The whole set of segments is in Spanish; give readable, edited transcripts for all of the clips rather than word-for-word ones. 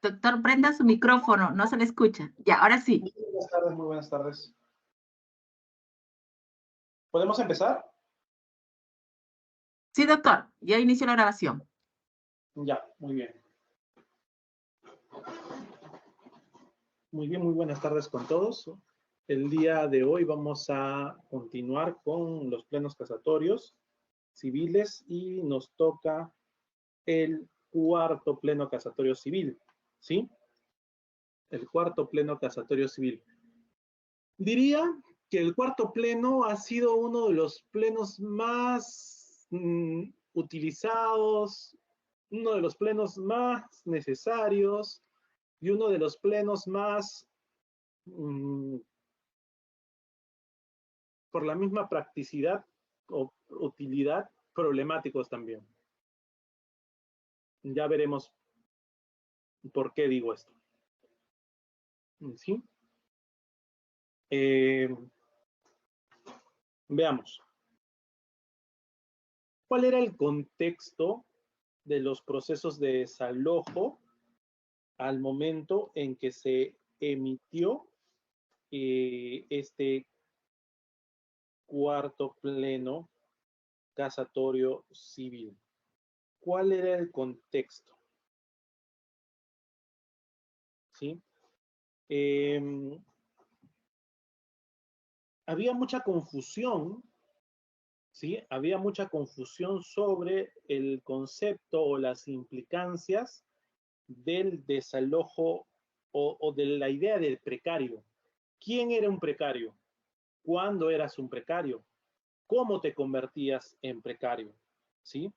Doctor, prenda su micrófono, no se le escucha. Ya, ahora sí. Muy buenas tardes, muy buenas tardes. ¿Podemos empezar? Sí, doctor, ya inició la grabación. Ya, muy bien. Muy bien, muy buenas tardes con todos. El día de hoy vamos a continuar con los plenos casatorios civiles y nos toca el cuarto pleno casatorio civil, ¿sí? El cuarto pleno casatorio civil. Diría que el cuarto pleno ha sido uno de los plenos más utilizados, uno de los plenos más necesarios y uno de los plenos más, por la misma practicidad o utilidad, problemáticos también. Ya veremos por qué digo esto. ¿Sí? Veamos. ¿Cuál era el contexto de los procesos de desalojo al momento en que se emitió este cuarto pleno casatorio civil? ¿Cuál era el contexto? ¿Sí? Había mucha confusión, ¿sí? Había mucha confusión sobre el concepto o las implicancias del desalojo o de la idea del precario. ¿Quién era un precario? ¿Cuándo eras un precario? ¿Cómo te convertías en precario? ¿Sí?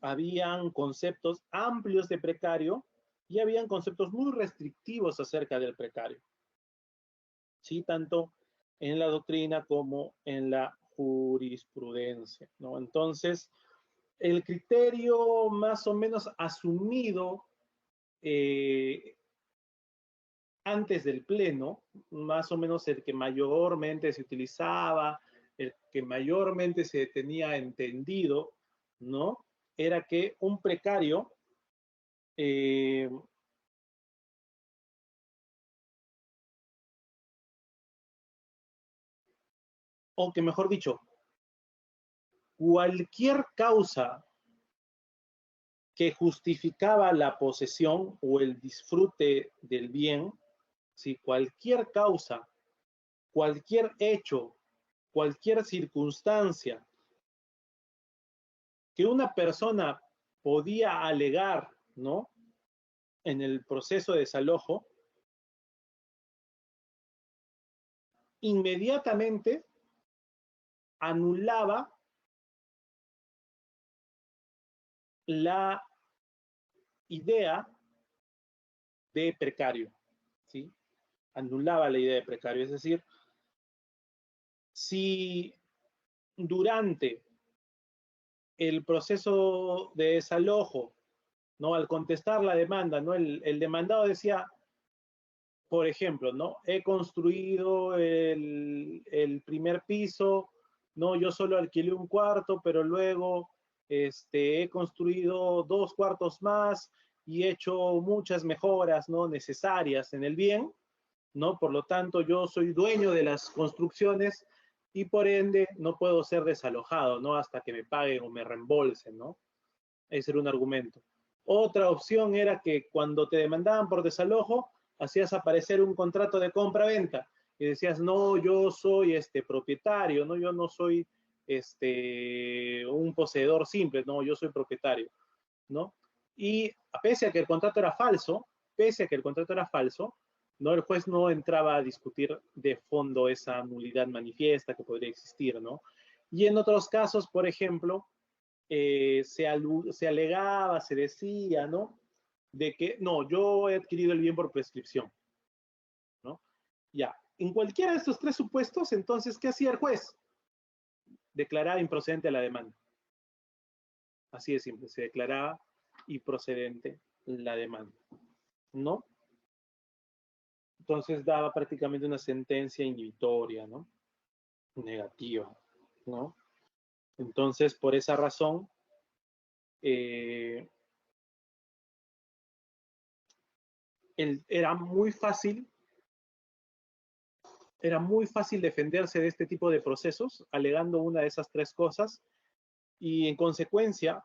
Habían conceptos amplios de precario y habían conceptos muy restrictivos acerca del precario. ¿Sí? Tanto en la doctrina como en la jurisprudencia, ¿no? Entonces, el criterio más o menos asumido antes del pleno, más o menos el que mayormente se utilizaba, el que mayormente se tenía entendido, ¿no? Era que un precario o que mejor dicho, cualquier causa que justificaba la posesión o el disfrute del bien, si cualquier causa, cualquier hecho, cualquier circunstancia que una persona podía alegar, ¿no? En el proceso de desalojo, inmediatamente anulaba la idea de precario, ¿sí? Anulaba la idea de precario, es decir, si durante el proceso de desalojo, ¿no? Al contestar la demanda, ¿no? El demandado decía, por ejemplo, ¿no? He construido el primer piso, ¿no? Yo solo alquilé un cuarto, pero luego he construido 2 cuartos más y he hecho muchas mejoras, ¿no? Necesarias en el bien, ¿no? Por lo tanto, yo soy dueño de las construcciones y por ende no puedo ser desalojado, ¿no? Hasta que me paguen o me reembolsen, ¿no? Ese era un argumento. Otra opción era que cuando te demandaban por desalojo, hacías aparecer un contrato de compra-venta y decías, no, yo soy propietario, no, yo no soy un poseedor simple, no, yo soy propietario, ¿no? Y pese a que el contrato era falso, ¿no? El juez no entraba a discutir de fondo esa nulidad manifiesta que podría existir, ¿no? Y en otros casos, por ejemplo, se alegaba, se decía, ¿no? De que, no, yo he adquirido el bien por prescripción, ¿no? Ya, en cualquiera de estos 3 supuestos, entonces, ¿qué hacía el juez? Declaraba improcedente la demanda. Así de simple, se declaraba improcedente la demanda, ¿no? Entonces daba prácticamente una sentencia inhibitoria, ¿no? Negativa, ¿no? Entonces, por esa razón, era muy fácil defenderse de este tipo de procesos, alegando una de esas tres cosas, y en consecuencia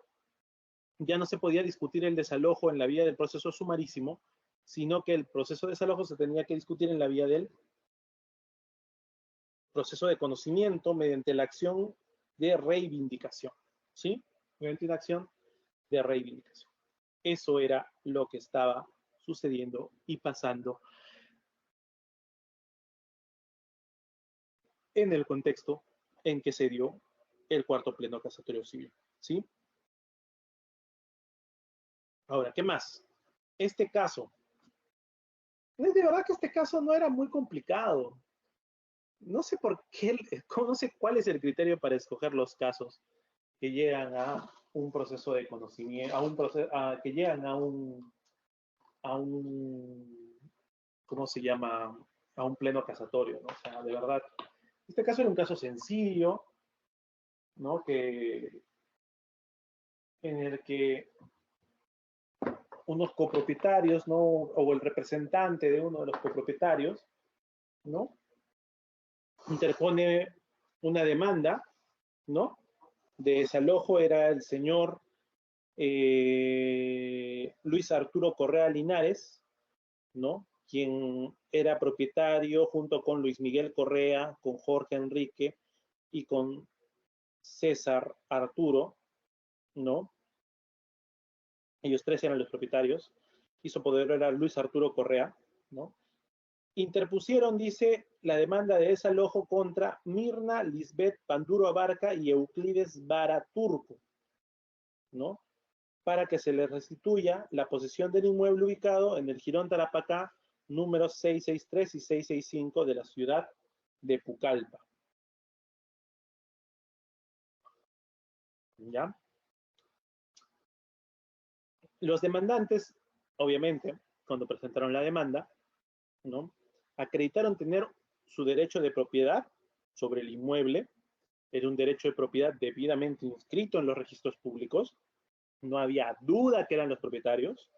ya no se podía discutir el desalojo en la vía del proceso sumarísimo, sino que el proceso de desalojo se tenía que discutir en la vía del proceso de conocimiento mediante la acción de reivindicación, ¿sí? Mediante una acción de reivindicación. Eso era lo que estaba sucediendo y pasando en el contexto en que se dio el cuarto pleno casatorio civil, ¿sí? Ahora, ¿qué más? Este caso, de verdad que este caso no era muy complicado. No sé por qué, no sé cuál es el criterio para escoger los casos que llegan a un proceso de conocimiento, que llegan a un, ¿cómo se llama? A un pleno casatorio, ¿no? O sea, de verdad, este caso era un caso sencillo, ¿no? En el que unos copropietarios, ¿no? O el representante de uno de los copropietarios, ¿no? Interpone una demanda, ¿no? De desalojo. Era el señor Luis Arturo Correa Linares, ¿no? Quien era propietario junto con Luis Miguel Correa, con Jorge Enrique y con César Arturo, ¿no? Ellos tres eran los propietarios, y su poder era Luis Arturo Correa, ¿no? Interpusieron, dice, la demanda de desalojo contra Mirna Lisbeth Panduro Abarca y Euclides Vara Turco, ¿no? Para que se les restituya la posesión del inmueble ubicado en el Jirón Tarapacá, números 663 y 665 de la ciudad de Pucallpa. ¿Ya? Los demandantes, obviamente, cuando presentaron la demanda, ¿no? Acreditaron tener su derecho de propiedad sobre el inmueble. Era un derecho de propiedad debidamente inscrito en los registros públicos. No había duda que eran los propietarios.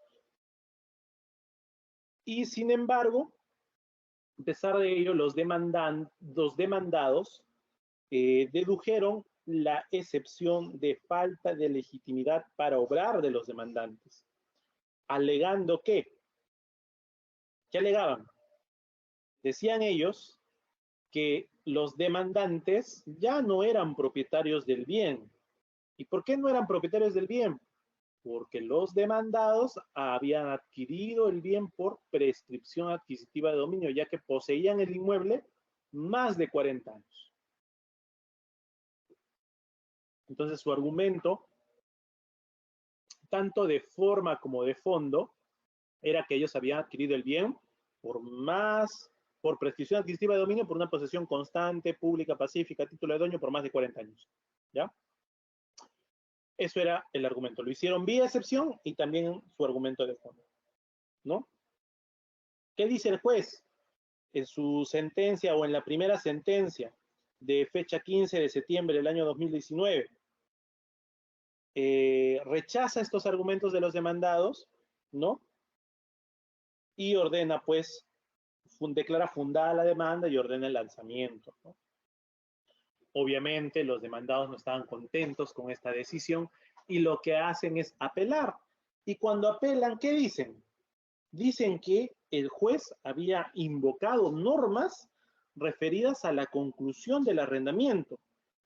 Y sin embargo, a pesar de ello, los demandados dedujeron la excepción de falta de legitimidad para obrar de los demandantes, alegando que, ¿qué alegaban? Decían ellos que los demandantes ya no eran propietarios del bien. ¿Y por qué no eran propietarios del bien? Porque los demandados habían adquirido el bien por prescripción adquisitiva de dominio, ya que poseían el inmueble más de 40 años. Entonces su argumento, tanto de forma como de fondo, era que ellos habían adquirido el bien por prescripción adquisitiva de dominio, por una posesión constante, pública, pacífica, título de dueño por más de 40 años. ¿Ya? Eso era el argumento. Lo hicieron vía excepción y también su argumento de fondo, ¿no? ¿Qué dice el juez? En su sentencia o en la primera sentencia de fecha 15 de septiembre del año 2019, rechaza estos argumentos de los demandados, ¿no? Y ordena, pues, declara fundada la demanda y ordena el lanzamiento, ¿no? Obviamente los demandados no estaban contentos con esta decisión y lo que hacen es apelar. Y cuando apelan, ¿qué dicen? Dicen que el juez había invocado normas referidas a la conclusión del arrendamiento,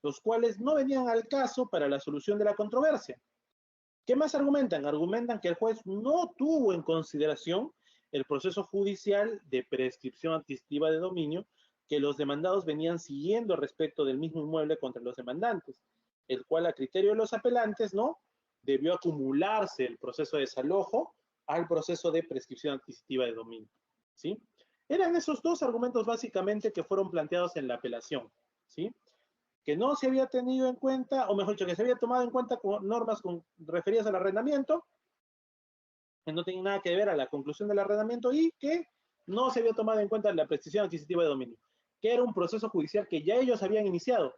los cuales no venían al caso para la solución de la controversia. ¿Qué más argumentan? Argumentan que el juez no tuvo en consideración el proceso judicial de prescripción adquisitiva de dominio que los demandados venían siguiendo respecto del mismo inmueble contra los demandantes, el cual a criterio de los apelantes, ¿no?, debió acumularse el proceso de desalojo al proceso de prescripción adquisitiva de dominio, ¿sí? Eran esos dos argumentos básicamente que fueron planteados en la apelación, ¿sí? Que no se había tenido en cuenta, o mejor dicho, que se había tomado en cuenta con normas referidas al arrendamiento, que no tenía nada que ver a la conclusión del arrendamiento, y que no se había tomado en cuenta la prescripción adquisitiva de dominio, que era un proceso judicial que ya ellos habían iniciado.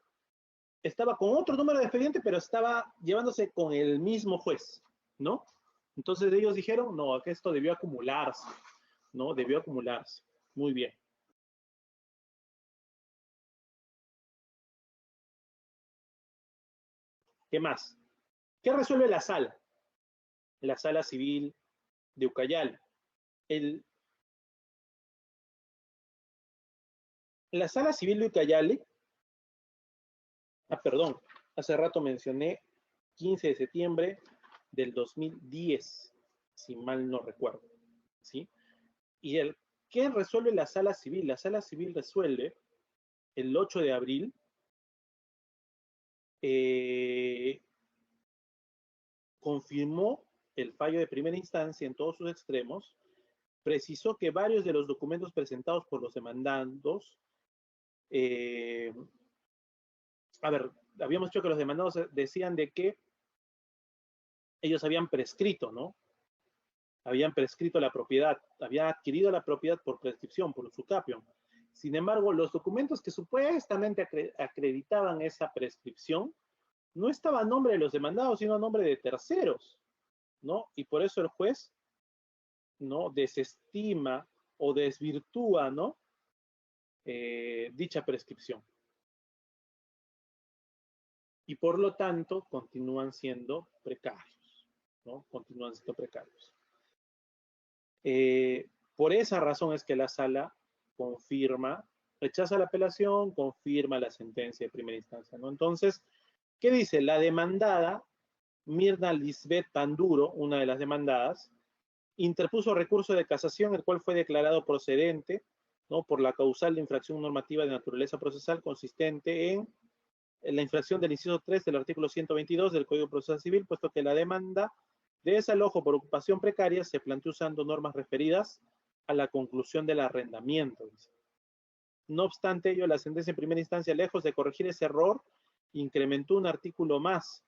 Estaba con otro número de expediente, pero estaba llevándose con el mismo juez, ¿no? Entonces ellos dijeron, no, que esto debió acumularse. ¿no? Debió acumularse. Muy bien. ¿Qué más? ¿Qué resuelve la sala? La sala civil de Ucayali. La sala civil de Ucayali, perdón, hace rato mencioné 15 de septiembre del 2010, si mal no recuerdo, ¿sí? Y ¿qué resuelve la sala civil? La sala civil resuelve el 8 de abril confirmó el fallo de primera instancia en todos sus extremos, precisó que varios de los documentos presentados por los demandandos, habíamos dicho que los demandados decían de que ellos habían prescrito, ¿no? Habían prescrito la propiedad, habían adquirido la propiedad por prescripción, por usucapión. Sin embargo, los documentos que supuestamente acreditaban esa prescripción no estaba a nombre de los demandados, sino a nombre de terceros, ¿no? Y por eso el juez, ¿no? Desestima o desvirtúa, ¿no? Dicha prescripción. Y por lo tanto, continúan siendo precarios, ¿no? Continúan siendo precarios. Por esa razón es que la sala confirma, rechaza la apelación, confirma la sentencia de primera instancia, ¿no? Entonces, ¿qué dice? La demandada, Mirna Lisbeth Panduro, una de las demandadas, interpuso recurso de casación, el cual fue declarado procedente, ¿no? Por la causal de infracción normativa de naturaleza procesal consistente en la infracción del inciso 3 del artículo 122 del Código Procesal Civil, puesto que la demanda de desalojo por ocupación precaria se planteó usando normas referidas a la conclusión del arrendamiento. No obstante ello, la sentencia en primera instancia, lejos de corregir ese error, incrementó un artículo más,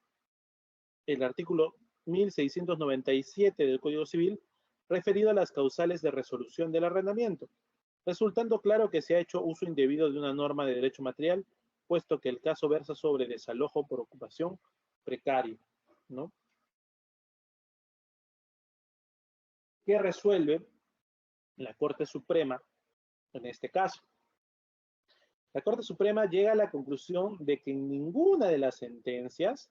el artículo 1697 del Código Civil, referido a las causales de resolución del arrendamiento, resultando claro que se ha hecho uso indebido de una norma de derecho material, puesto que el caso versa sobre desalojo por ocupación precaria, ¿no? ¿Qué resuelve la Corte Suprema en este caso? La Corte Suprema llega a la conclusión de que en ninguna de las sentencias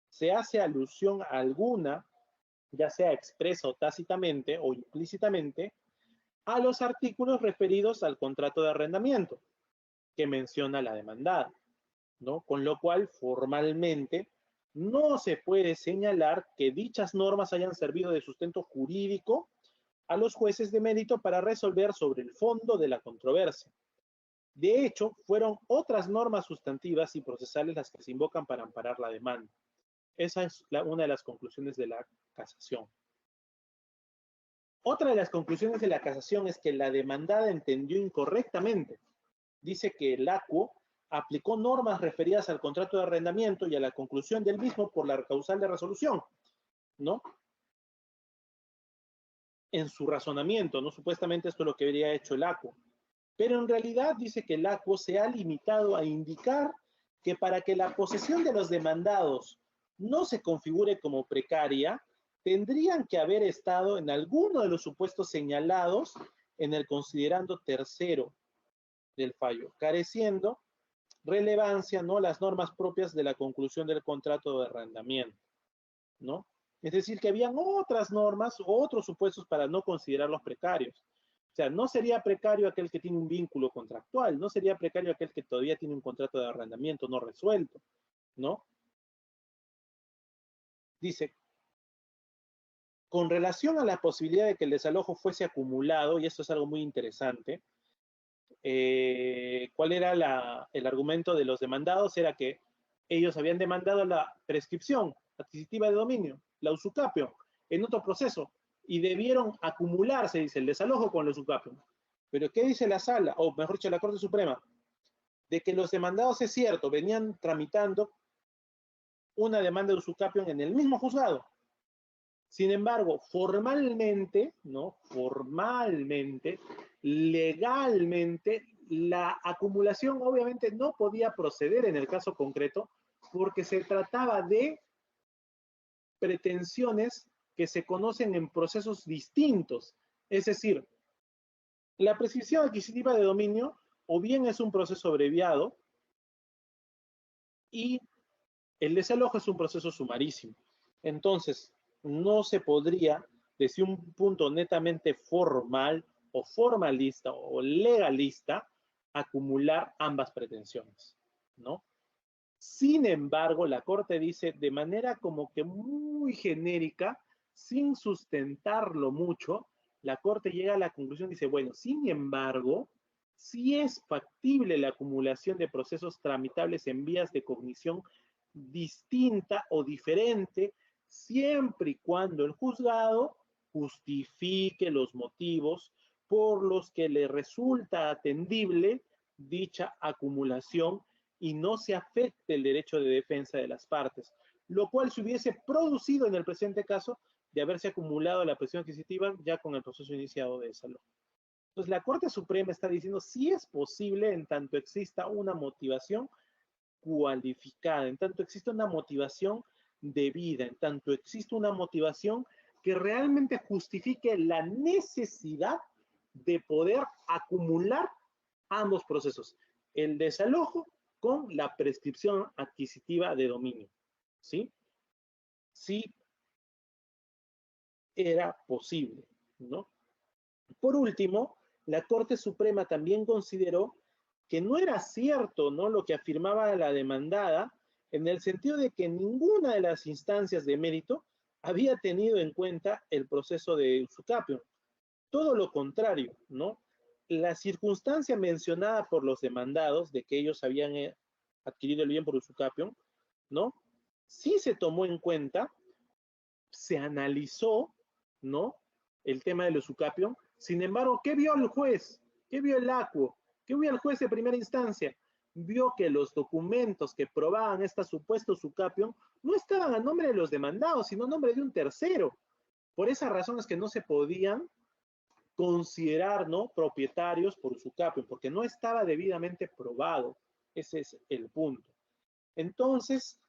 se hace alusión alguna, ya sea expresa o tácitamente o implícitamente, a los artículos referidos al contrato de arrendamiento que menciona la demandada, ¿no? Con lo cual, formalmente, no se puede señalar que dichas normas hayan servido de sustento jurídico a los jueces de mérito para resolver sobre el fondo de la controversia. De hecho, fueron otras normas sustantivas y procesales las que se invocan para amparar la demanda. Esa es una de las conclusiones de la casación. Otra de las conclusiones de la casación es que la demandada entendió incorrectamente. Dice que el ACUO aplicó normas referidas al contrato de arrendamiento y a la conclusión del mismo por la causal de resolución, ¿no? En su razonamiento, ¿no? Supuestamente esto es lo que habría hecho el ACUO. Pero en realidad dice que el ACUO se ha limitado a indicar que para que la posesión de los demandados no se configure como precaria, tendrían que haber estado en alguno de los supuestos señalados en el considerando tercero del fallo, careciendo relevancia, ¿no? Las normas propias de la conclusión del contrato de arrendamiento, ¿no? Es decir, que habían otras normas o otros supuestos para no considerarlos precarios. O sea, no sería precario aquel que tiene un vínculo contractual, no sería precario aquel que todavía tiene un contrato de arrendamiento no resuelto, ¿no? Dice, con relación a la posibilidad de que el desalojo fuese acumulado, y esto es algo muy interesante, ¿cuál era el argumento de los demandados? Era que ellos habían demandado la prescripción adquisitiva de dominio, la usucapión, en otro proceso, y debieron acumularse, dice, el desalojo con la usucapión. Pero ¿qué dice la sala, o mejor dicho, la Corte Suprema? De que los demandados, es cierto, venían tramitando una demanda de usucapión en el mismo juzgado. Sin embargo, formalmente, ¿no? Formalmente, legalmente, la acumulación obviamente no podía proceder en el caso concreto porque se trataba de pretensiones que se conocen en procesos distintos. Es decir, la prescripción adquisitiva de dominio o bien es un proceso abreviado y el desalojo es un proceso sumarísimo. Entonces, no se podría, desde un punto netamente formal o formalista o legalista, acumular ambas pretensiones, ¿no? Sin embargo, la Corte dice de manera como que muy genérica, sin sustentarlo mucho, la Corte llega a la conclusión, dice, bueno, sin embargo, sí es factible la acumulación de procesos tramitables en vías de cognición distinta o diferente, siempre y cuando el juzgado justifique los motivos por los que le resulta atendible dicha acumulación y no se afecte el derecho de defensa de las partes, lo cual se hubiese producido en el presente caso de haberse acumulado la presión adquisitiva ya con el proceso iniciado de desalojo. Entonces, la Corte Suprema está diciendo si es posible en tanto exista una motivación cualificada, en tanto existe una motivación debida, en tanto existe una motivación que realmente justifique la necesidad de poder acumular ambos procesos, el desalojo con la prescripción adquisitiva de dominio, ¿sí? Sí era posible, ¿no? Por último, la Corte Suprema también consideró que no era cierto, ¿no?, lo que afirmaba la demandada, en el sentido de que ninguna de las instancias de mérito había tenido en cuenta el proceso de usucapión. Todo lo contrario, ¿no? La circunstancia mencionada por los demandados de que ellos habían adquirido el bien por usucapión, ¿no? Sí se tomó en cuenta, se analizó, ¿no?, el tema del usucapión. Sin embargo, ¿qué vio el juez? ¿Qué vio el acuo? ¿Qué vio el juez de primera instancia? Vio que los documentos que probaban esta supuesta usucapión no estaban a nombre de los demandados, sino a nombre de un tercero. Por esa razón es que no se podían considerar, ¿no?, propietarios por usucapión, porque no estaba debidamente probado. Ese es el punto. Entonces,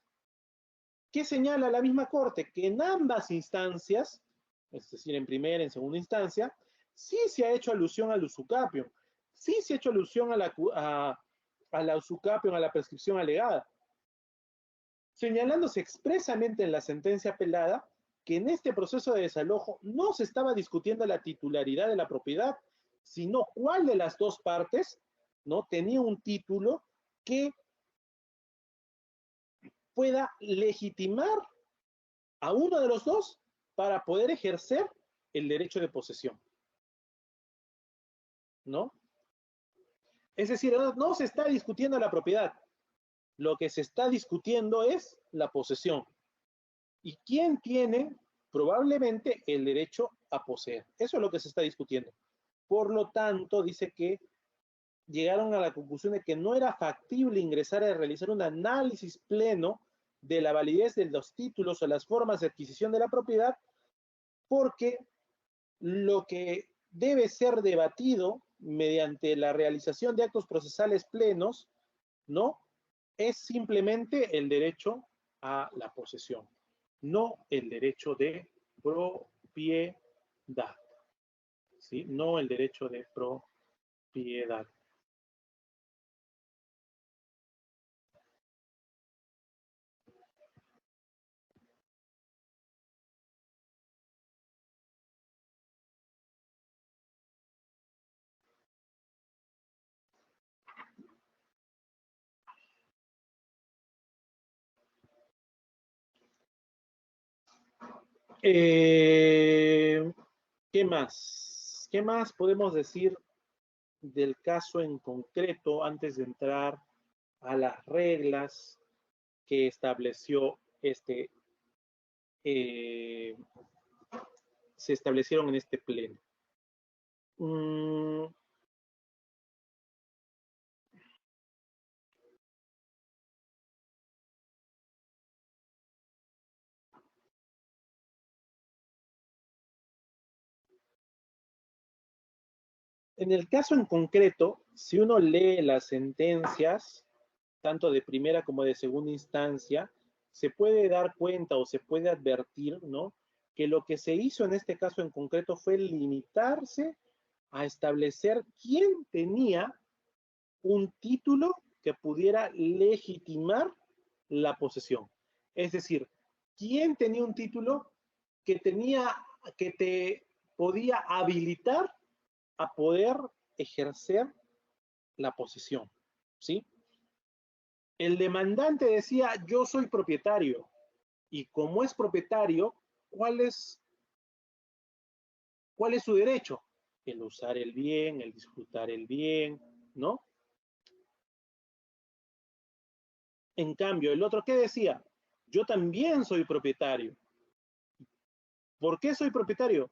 ¿qué señala la misma Corte? Que en ambas instancias, es decir, en primera y en segunda instancia, sí se ha hecho alusión al usucapión, sí se ha hecho alusión a la usucapión, a la prescripción alegada, señalándose expresamente en la sentencia apelada que en este proceso de desalojo no se estaba discutiendo la titularidad de la propiedad, sino cuál de las dos partes, ¿no?, tenía un título que pueda legitimar a uno de los dos para poder ejercer el derecho de posesión, ¿no? Es decir, no se está discutiendo la propiedad, lo que se está discutiendo es la posesión. ¿Y quién tiene probablemente el derecho a poseer? Eso es lo que se está discutiendo. Por lo tanto, dice que llegaron a la conclusión de que no era factible ingresar a realizar un análisis pleno de la validez de los títulos o las formas de adquisición de la propiedad, porque lo que debe ser debatido mediante la realización de actos procesales plenos, ¿no?, es simplemente el derecho a la posesión, no el derecho de propiedad, ¿sí? No el derecho de propiedad. ¿Qué más? ¿Qué más podemos decir del caso en concreto antes de entrar a las reglas que estableció se establecieron en este pleno? En el caso en concreto, si uno lee las sentencias, tanto de primera como de segunda instancia, se puede dar cuenta o se puede advertir, ¿no?, que lo que se hizo en este caso en concreto fue limitarse a establecer quién tenía un título que pudiera legitimar la posesión. Es decir, quién tenía un título que te podía habilitar a poder ejercer la posesión, ¿sí? El demandante decía, yo soy propietario, y como es propietario, ¿cuál es su derecho? El usar el bien, el disfrutar el bien, ¿no? En cambio, el otro, ¿qué decía? Yo también soy propietario. ¿Por qué soy propietario?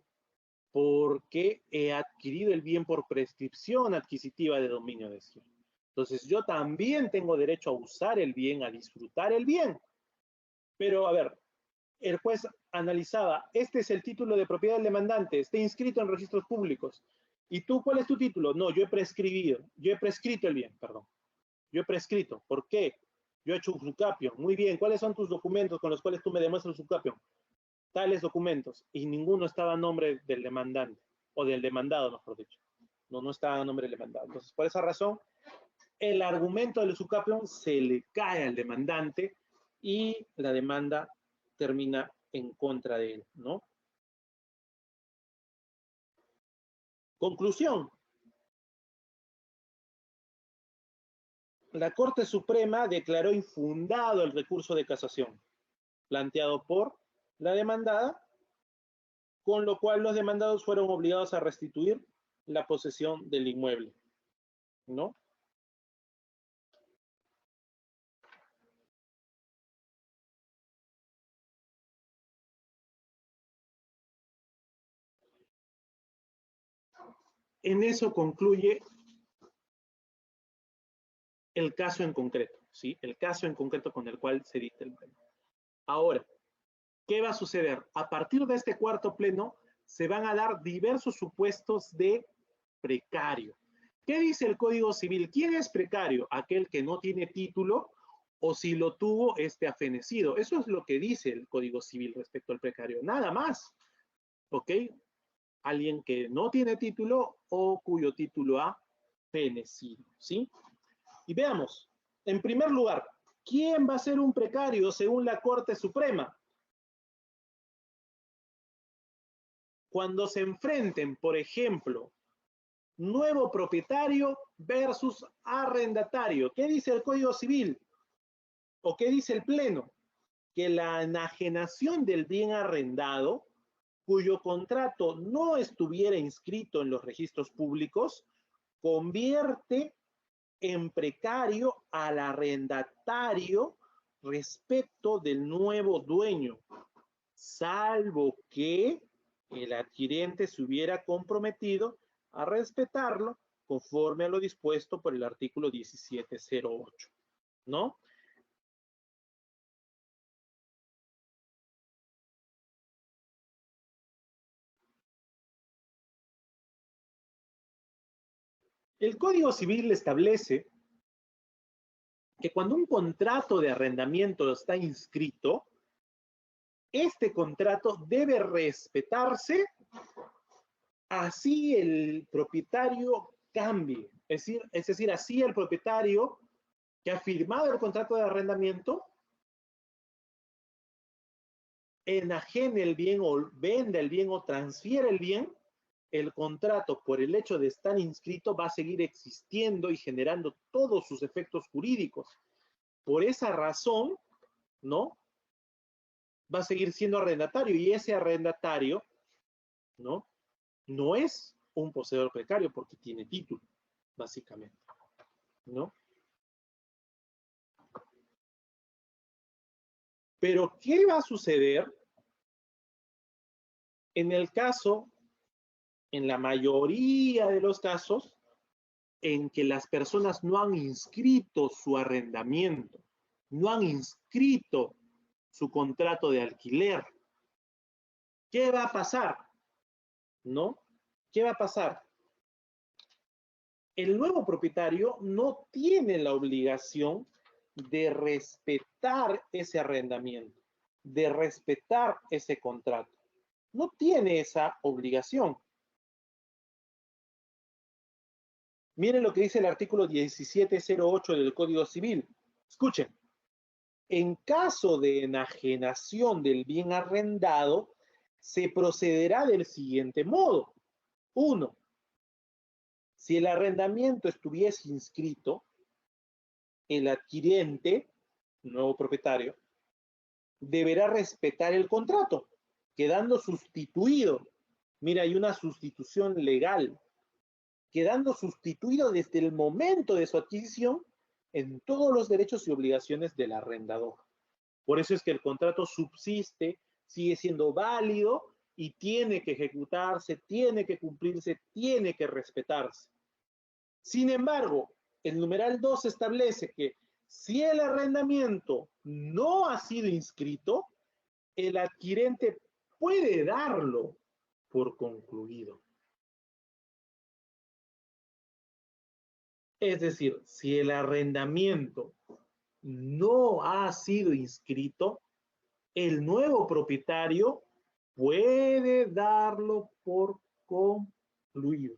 Porque he adquirido el bien por prescripción adquisitiva de dominio, decía. Entonces, yo también tengo derecho a usar el bien, a disfrutar el bien. Pero, a ver, el juez analizaba, este es el título de propiedad del demandante, está inscrito en registros públicos. ¿Y tú cuál es tu título? No, yo he prescrito el bien, perdón. Yo he prescrito. ¿Por qué? Yo he hecho un subcapio. Muy bien, ¿cuáles son tus documentos con los cuales tú me demuestras el subcapio? Tales documentos. Y ninguno estaba a nombre del demandante, o del demandado, mejor dicho. No estaba a nombre del demandado. Entonces, por esa razón, el argumento del subcapio se le cae al demandante y la demanda termina en contra de él, ¿no? Conclusión. La Corte Suprema declaró infundado el recurso de casación planteado por la demandada, con lo cual los demandados fueron obligados a restituir la posesión del inmueble, ¿no? En eso concluye el caso en concreto, ¿sí? El caso en concreto con el cual se dicta el pleno. Ahora, ¿qué va a suceder? A partir de este cuarto pleno, se van a dar diversos supuestos de precario. ¿Qué dice el Código Civil? ¿Quién es precario? Aquel que no tiene título o si lo tuvo, afenecido. Eso es lo que dice el Código Civil respecto al precario. Nada más, ¿ok? Alguien que no tiene título o cuyo título ha fenecido, ¿sí? Y veamos, en primer lugar, ¿quién va a ser un precario según la Corte Suprema? Cuando se enfrenten, por ejemplo, nuevo propietario versus arrendatario. ¿Qué dice el Código Civil? ¿O qué dice el Pleno? Que la enajenación del bien arrendado, cuyo contrato no estuviera inscrito en los registros públicos, convierte en precario al arrendatario respecto del nuevo dueño, salvo que el adquirente se hubiera comprometido a respetarlo conforme a lo dispuesto por el artículo 1708, ¿no? El Código Civil establece que cuando un contrato de arrendamiento está inscrito, este contrato debe respetarse así el propietario cambie. Es decir, así el propietario que ha firmado el contrato de arrendamiento enajene el bien o venda el bien o transfiere el bien, el contrato, por el hecho de estar inscrito, va a seguir existiendo y generando todos sus efectos jurídicos. Por esa razón, ¿no? Va a seguir siendo arrendatario y ese arrendatario, ¿no? No es un poseedor precario porque tiene título, básicamente, ¿no? Pero, ¿qué va a suceder en el caso, en la mayoría de los casos, en que las personas no han inscrito su arrendamiento, no han inscrito su contrato de alquiler? ¿Qué va a pasar? ¿No? ¿Qué va a pasar? El nuevo propietario no tiene la obligación de respetar ese arrendamiento, de respetar ese contrato. no tiene esa obligación. Miren lo que dice el artículo 1708 del Código Civil. Escuchen. En caso de enajenación del bien arrendado, se procederá del siguiente modo. 1. Si el arrendamiento estuviese inscrito, el adquiriente, nuevo propietario, deberá respetar el contrato, quedando sustituido. Mira, hay una sustitución legal, quedando sustituido desde el momento de su adquisición en todos los derechos y obligaciones del arrendador. Por eso es que el contrato subsiste, sigue siendo válido y tiene que ejecutarse, tiene que cumplirse, tiene que respetarse. Sin embargo, el numeral 2 establece que si el arrendamiento no ha sido inscrito, el adquirente puede darlo por concluido. Es decir, si el arrendamiento no ha sido inscrito, el nuevo propietario puede darlo por concluido.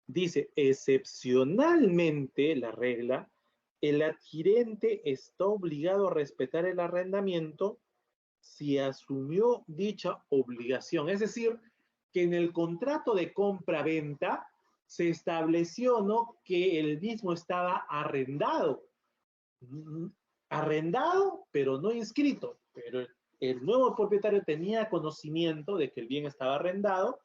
Dice, excepcionalmente la regla, el adquirente está obligado a respetar el arrendamiento si asumió dicha obligación. Es decir, que en el contrato de compra-venta se estableció, ¿no?, que el mismo estaba arrendado. Arrendado, pero no inscrito. Pero el nuevo propietario tenía conocimiento de que el bien estaba arrendado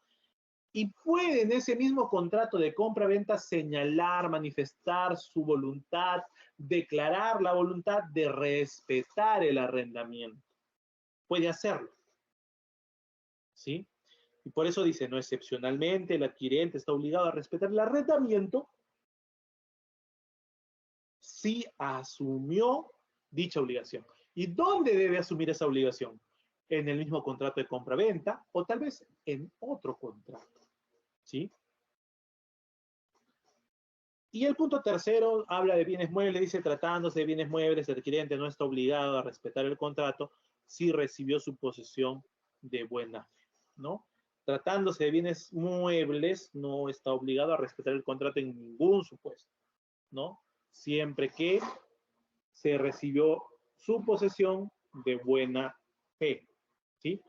y puede en ese mismo contrato de compra-venta señalar, manifestar su voluntad, declarar la voluntad de respetar el arrendamiento. Puede hacerlo. ¿Sí? Y por eso dice, no excepcionalmente, el adquirente está obligado a respetar el arrendamiento si asumió dicha obligación. ¿Y dónde debe asumir esa obligación? En el mismo contrato de compra-venta o tal vez en otro contrato. ¿Sí? Y el punto tercero habla de bienes muebles, dice, tratándose de bienes muebles, el adquirente no está obligado a respetar el contrato si recibió su posesión de buena fe, ¿no? Tratándose de bienes muebles, no está obligado a respetar el contrato en ningún supuesto, ¿no? Siempre que se recibió su posesión de buena fe, ¿sí?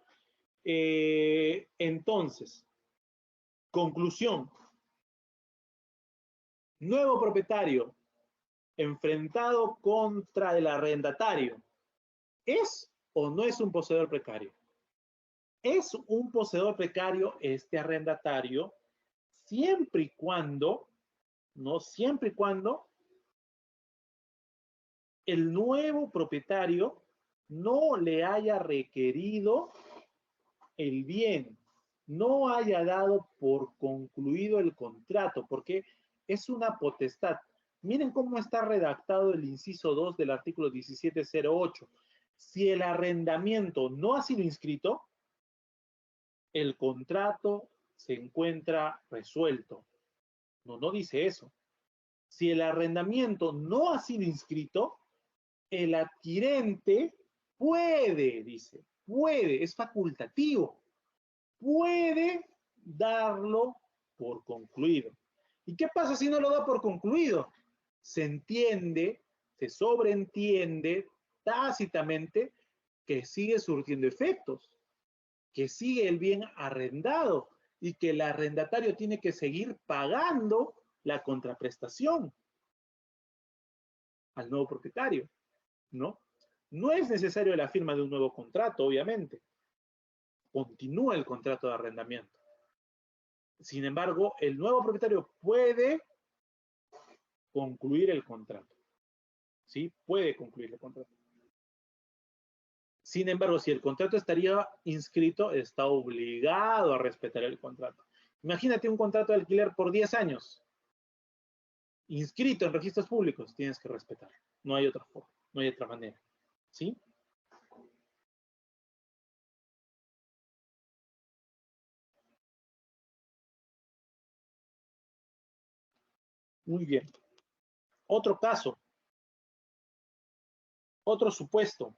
Entonces, conclusión. Nuevo propietario enfrentado contra el arrendatario. ¿Es o no es un poseedor precario? Es un poseedor precario este arrendatario siempre y cuando, ¿no? Siempre y cuando el nuevo propietario no le haya requerido el bien, no haya dado por concluido el contrato, porque es una potestad. Miren cómo está redactado el inciso 2 del artículo 1708. Si el arrendamiento no ha sido inscrito, el contrato se encuentra resuelto. No, no dice eso. Si el arrendamiento no ha sido inscrito, el adquirente puede, dice, puede, es facultativo, puede darlo por concluido. ¿Y qué pasa si no lo da por concluido? Se entiende, se sobreentiende tácitamente que sigue surtiendo efectos, que sigue el bien arrendado y que el arrendatario tiene que seguir pagando la contraprestación al nuevo propietario, ¿no? No es necesario la firma de un nuevo contrato, obviamente. Continúa el contrato de arrendamiento. Sin embargo, el nuevo propietario puede concluir el contrato. ¿Sí? Puede concluir el contrato. Sin embargo, si el contrato estaría inscrito, está obligado a respetar el contrato. Imagínate un contrato de alquiler por 10 años. Inscrito en registros públicos, tienes que respetar. No hay otra forma, no hay otra manera. ¿Sí? Muy bien. Otro caso. otro supuesto,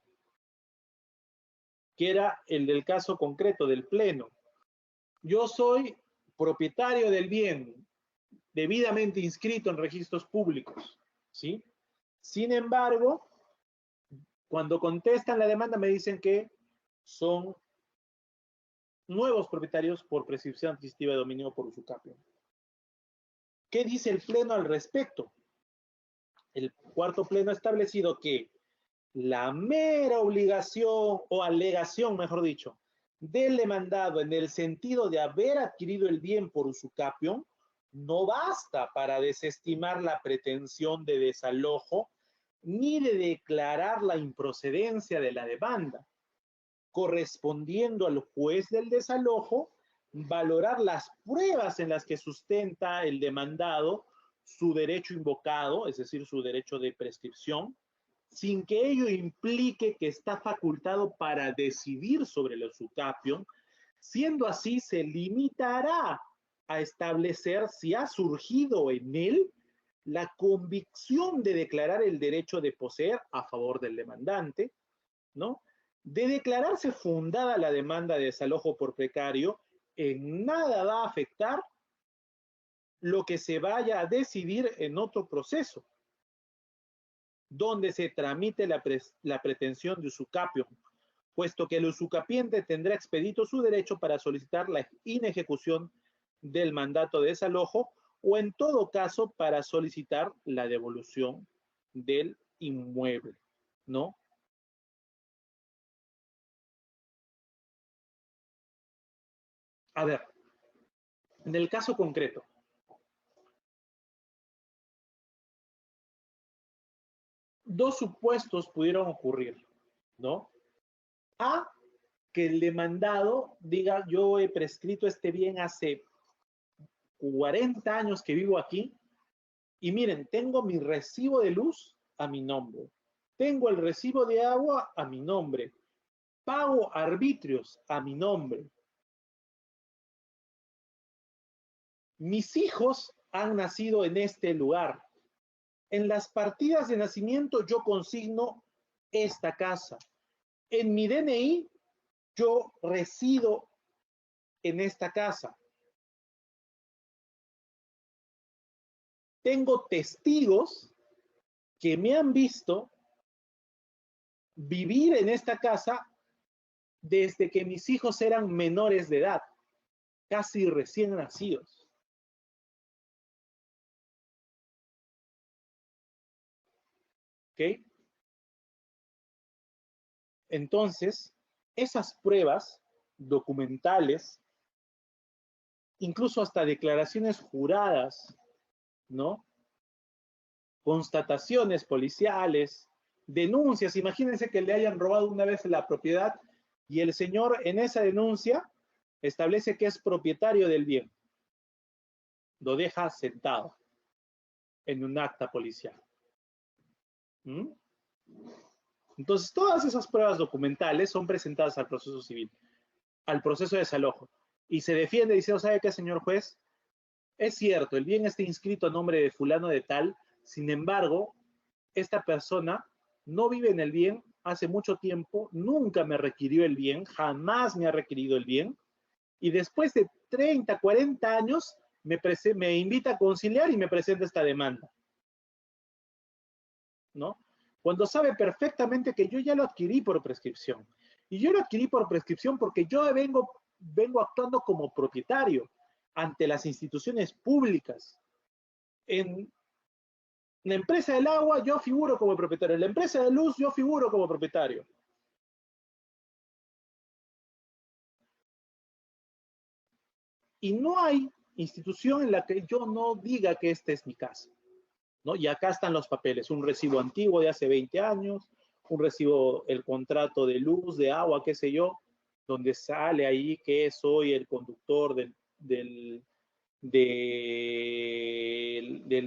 que era el del caso concreto del pleno. Yo soy propietario del bien, debidamente inscrito en registros públicos, ¿sí? Sin embargo, cuando contestan la demanda me dicen que son nuevos propietarios por prescripción adquisitiva de dominio por usucapio. ¿Qué dice el pleno al respecto? El cuarto pleno ha establecido que la mera obligación o alegación, mejor dicho, del demandado en el sentido de haber adquirido el bien por usucapio no basta para desestimar la pretensión de desalojo ni de declarar la improcedencia de la demanda, correspondiendo al juez del desalojo valorar las pruebas en las que sustenta el demandado su derecho invocado, es decir, su derecho de prescripción, sin que ello implique que está facultado para decidir sobre el usucapio, siendo así se limitará a establecer si ha surgido en él la convicción de declarar el derecho de poseer a favor del demandante, ¿no? De declararse fundada la demanda de desalojo por precario, en nada va a afectar lo que se vaya a decidir en otro proceso, donde se tramite la pretensión de usucapio, puesto que el usucapiente tendrá expedito su derecho para solicitar la inejecución del mandato de desalojo o en todo caso para solicitar la devolución del inmueble, ¿no? A ver, en el caso concreto, dos supuestos pudieron ocurrir, ¿no? A, que el demandado diga, yo he prescrito este bien hace 40 años que vivo aquí, y miren, tengo mi recibo de luz a mi nombre, tengo el recibo de agua a mi nombre, pago arbitrios a mi nombre. Mis hijos han nacido en este lugar. En las partidas de nacimiento yo consigno esta casa. En mi DNI yo resido en esta casa. Tengo testigos que me han visto vivir en esta casa desde que mis hijos eran menores de edad, casi recién nacidos. ¿Ok? Entonces, esas pruebas documentales, incluso hasta declaraciones juradas, ¿no? Constataciones policiales, denuncias, imagínense que le hayan robado una vez la propiedad y el señor en esa denuncia establece que es propietario del bien. Lo deja sentado en un acta policial. ¿Mm? Entonces, todas esas pruebas documentales son presentadas al proceso civil, al proceso de desalojo. Y se defiende diciendo, ¿sabe qué, señor juez? Es cierto, el bien está inscrito a nombre de fulano de tal, sin embargo, esta persona no vive en el bien hace mucho tiempo, nunca me requirió el bien, jamás me ha requerido el bien, y después de 30, 40 años me invita a conciliar y me presenta esta demanda, ¿no? Cuando sabe perfectamente que yo ya lo adquirí por prescripción. Y yo lo adquirí por prescripción porque yo vengo actuando como propietario ante las instituciones públicas. En la empresa del agua yo figuro como propietario, en la empresa de luz yo figuro como propietario. Y no hay institución en la que yo no diga que esta es mi casa, ¿no? Y acá están los papeles, un recibo antiguo de hace 20 años, un recibo, el contrato de luz, de agua, qué sé yo, donde sale ahí que soy el conductor del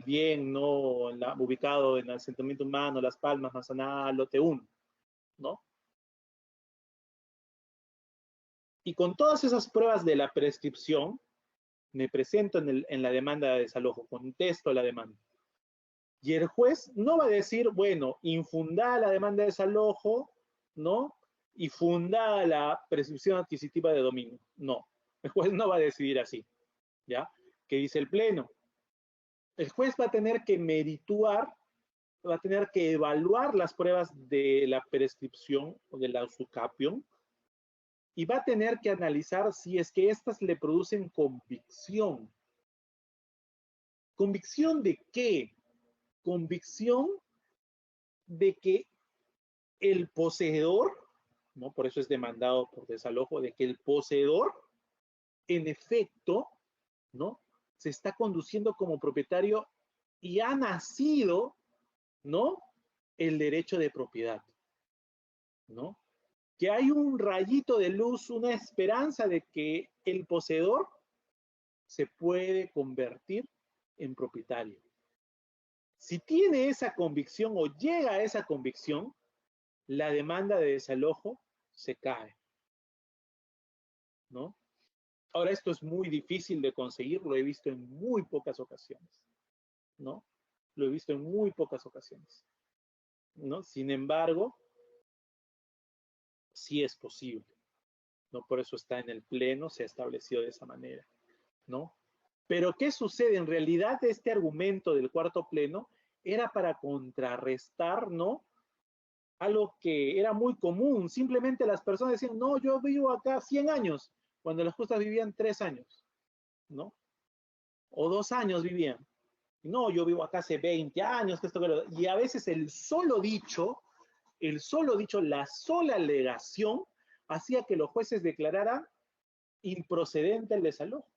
bien, ¿no? Ubicado en el asentamiento humano, Las Palmas, Manzanal, Lote 1, ¿no? Y con todas esas pruebas de la prescripción, me presento en la demanda de desalojo, contesto la demanda. Y el juez no va a decir, bueno, infundada la demanda de desalojo, ¿no? Y fundada la prescripción adquisitiva de dominio. No, el juez no va a decidir así, ¿ya? ¿Qué dice el Pleno? El juez va a tener que merituar, va a tener que evaluar las pruebas de la prescripción o de la usucapión y va a tener que analizar si es que éstas le producen convicción. ¿Convicción de qué? Convicción de que el poseedor, ¿no? Por eso es demandado por desalojo, de que el poseedor, en efecto, ¿no? Se está conduciendo como propietario y ha nacido, ¿no? El derecho de propiedad, ¿no? Que hay un rayito de luz, una esperanza de que el poseedor se puede convertir en propietario. Si tiene esa convicción o llega a esa convicción, la demanda de desalojo se cae, ¿no? Ahora, esto es muy difícil de conseguir, lo he visto en muy pocas ocasiones, ¿no? Lo he visto en muy pocas ocasiones, ¿no? Sin embargo, sí es posible, ¿no? Por eso está en el Pleno, se ha establecido de esa manera, ¿no? Pero, ¿qué sucede? En realidad, este argumento del cuarto Pleno era para contrarrestar, ¿no? Algo que era muy común. Simplemente las personas decían, no, yo vivo acá 100 años, cuando las justas vivían 3 años, ¿no? O 2 años vivían. No, yo vivo acá hace 20 años, que esto, que lo... Y a veces el solo dicho, la sola alegación, hacía que los jueces declararan improcedente el desalojo,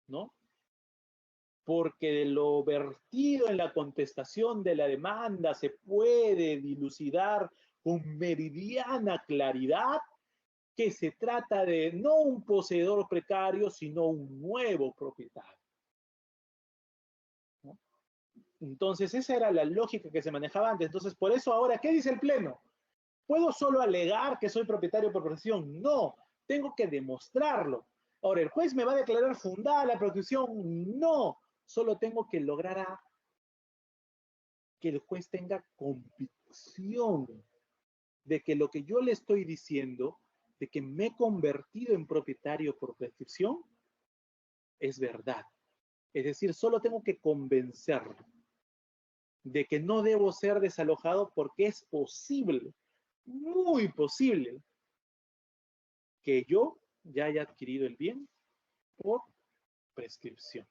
¿no? Porque de lo vertido en la contestación de la demanda se puede dilucidar con meridiana claridad que se trata de no un poseedor precario, sino un nuevo propietario, ¿no? Entonces, esa era la lógica que se manejaba antes. Entonces, por eso ahora, ¿qué dice el Pleno? ¿Puedo solo alegar que soy propietario por protección? No, tengo que demostrarlo. Ahora, ¿el juez me va a declarar fundada la protección? No, solo tengo que lograr que el juez tenga convicción de que lo que yo le estoy diciendo, de que me he convertido en propietario por prescripción, es verdad. Es decir, solo tengo que convencerlo de que no debo ser desalojado porque es posible, muy posible, que yo ya haya adquirido el bien por prescripción.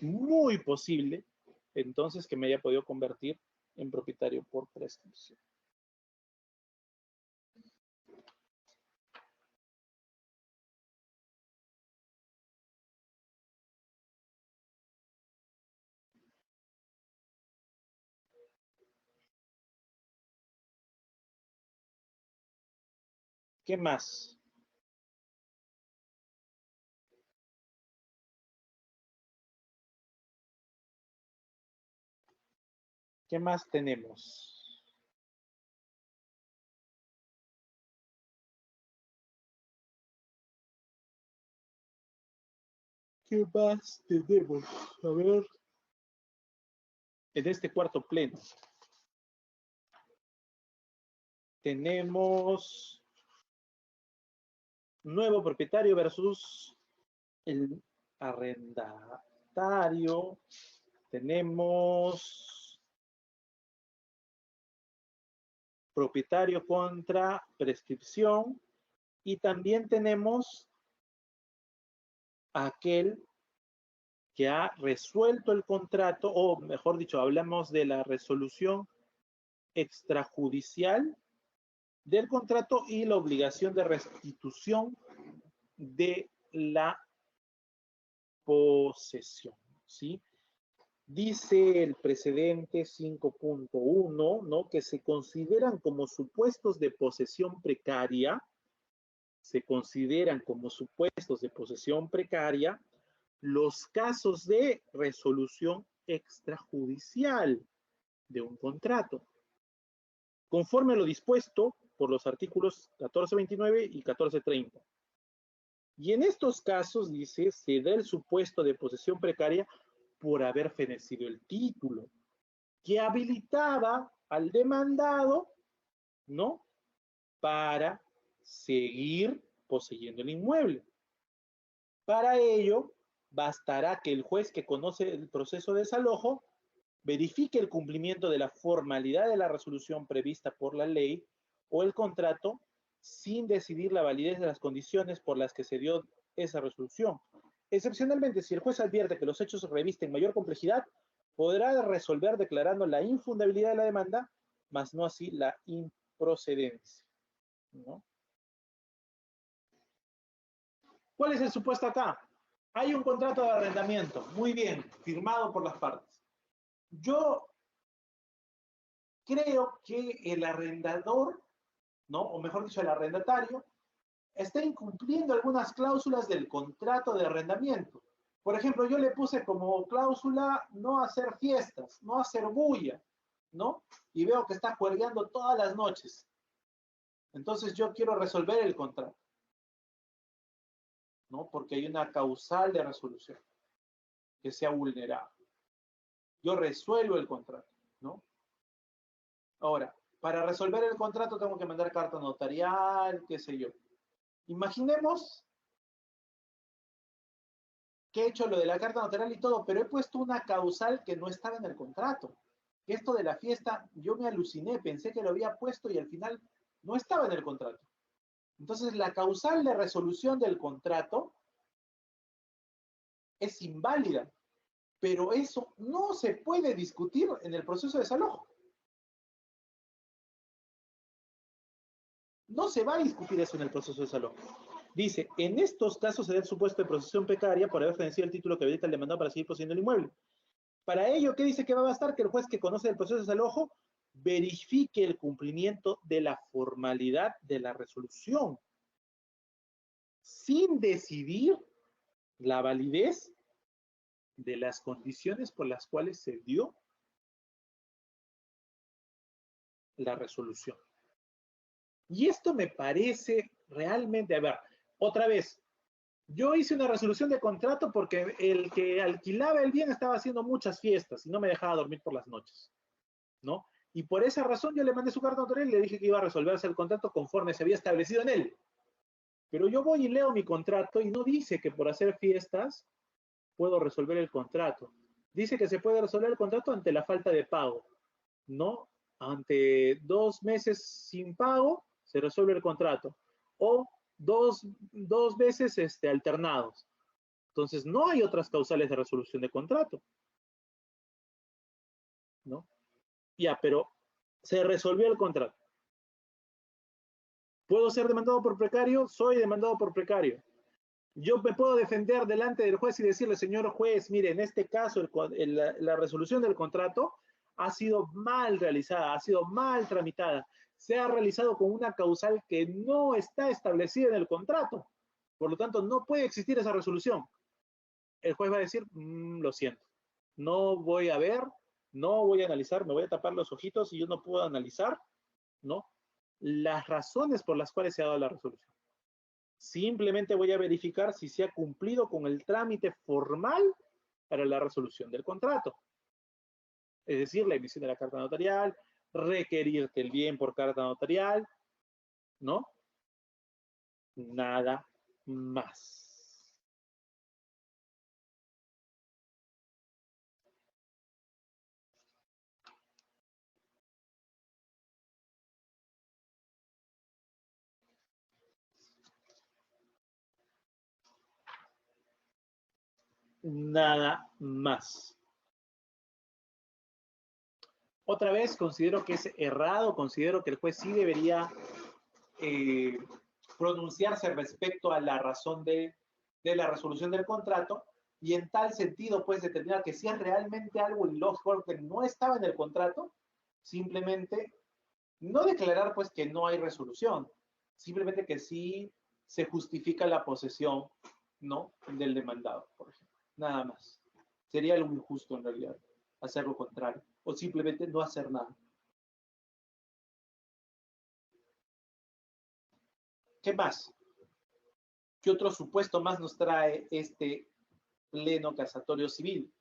Muy posible, entonces, que me haya podido convertir en propietario por prescripción. ¿Qué más? ¿Qué más tenemos? ¿Qué más tenemos? A ver, en este cuarto Pleno tenemos nuevo propietario versus el arrendatario. Tenemos propietario contra prescripción y también tenemos aquel que ha resuelto el contrato, o mejor dicho, hablamos de la resolución extrajudicial del contrato y la obligación de restitución de la posesión, ¿sí? Dice el precedente 5.1, ¿no? Que se consideran como supuestos de posesión precaria, se consideran como supuestos de posesión precaria los casos de resolución extrajudicial de un contrato, conforme a lo dispuesto por los artículos 1429 y 1430. Y en estos casos, dice, se da el supuesto de posesión precaria por haber fenecido el título, que habilitaba al demandado, ¿no?, para seguir poseyendo el inmueble. Para ello, bastará que el juez que conoce el proceso de desalojo verifique el cumplimiento de la formalidad de la resolución prevista por la ley o el contrato sin decidir la validez de las condiciones por las que se dio esa resolución. Excepcionalmente, si el juez advierte que los hechos revisten mayor complejidad, podrá resolver declarando la infundabilidad de la demanda, mas no así la improcedencia, ¿no? ¿Cuál es el supuesto acá? Hay un contrato de arrendamiento, muy bien, firmado por las partes. Yo creo que el arrendador, ¿no?, o mejor dicho, el arrendatario, está incumpliendo algunas cláusulas del contrato de arrendamiento. Por ejemplo, yo le puse como cláusula no hacer fiestas, no hacer bulla, ¿no? Y veo que está juergueando todas las noches. Entonces yo quiero resolver el contrato, ¿no? Porque hay una causal de resolución que se ha vulnerado. Yo resuelvo el contrato, ¿no? Ahora, para resolver el contrato tengo que mandar carta notarial, qué sé yo. Imaginemos que he hecho lo de la carta notarial y todo, pero he puesto una causal que no estaba en el contrato. Esto de la fiesta, yo me aluciné, pensé que lo había puesto y al final no estaba en el contrato. Entonces, la causal de resolución del contrato es inválida, pero eso no se puede discutir en el proceso de desalojo. No se va a discutir eso en el proceso de desalojo. Dice, en estos casos se da el supuesto de posesión precaria por haber fenecido el título que habilita el demandado para seguir poseyendo el inmueble. Para ello, ¿qué dice que va a bastar? Que el juez que conoce el proceso de desalojo verifique el cumplimiento de la formalidad de la resolución, sin decidir la validez de las condiciones por las cuales se dio la resolución. Y esto me parece realmente, a ver, otra vez, yo hice una resolución de contrato porque el que alquilaba el bien estaba haciendo muchas fiestas y no me dejaba dormir por las noches, ¿no? Y por esa razón yo le mandé su carta notarial y le dije que iba a resolverse el contrato conforme se había establecido en él. Pero yo voy y leo mi contrato y no dice que por hacer fiestas puedo resolver el contrato. Dice que se puede resolver el contrato ante la falta de pago, ¿no? Ante 2 meses sin pago se resuelve el contrato. O dos veces alternados. Entonces, no hay otras causales de resolución de contrato, ¿no? Ya, pero se resolvió el contrato. ¿Puedo ser demandado por precario? Soy demandado por precario. Yo me puedo defender delante del juez y decirle, señor juez, mire, en este caso la resolución del contrato ha sido mal realizada, ha sido mal tramitada. Se ha realizado con una causal que no está establecida en el contrato. Por lo tanto, no puede existir esa resolución. El juez va a decir, lo siento, no voy a ver, no voy a analizar, me voy a tapar los ojitos y yo no puedo analizar, ¿no?, las razones por las cuales se ha dado la resolución. Simplemente voy a verificar si se ha cumplido con el trámite formal para la resolución del contrato. Es decir, la emisión de la carta notarial, requerirte el bien por carta notarial, ¿no? Nada más. Nada más. Otra vez, considero que es errado, considero que el juez sí debería pronunciarse respecto a la razón de la resolución del contrato y en tal sentido, pues, determinar que si es realmente algo ilógico que no estaba en el contrato, simplemente no declarar, pues, que no hay resolución, simplemente que sí se justifica la posesión, ¿no?, del demandado, por ejemplo. Nada más. Sería algo injusto en realidad hacer lo contrario o simplemente no hacer nada. ¿Qué más? ¿Qué otro supuesto más nos trae este pleno casatorio civil?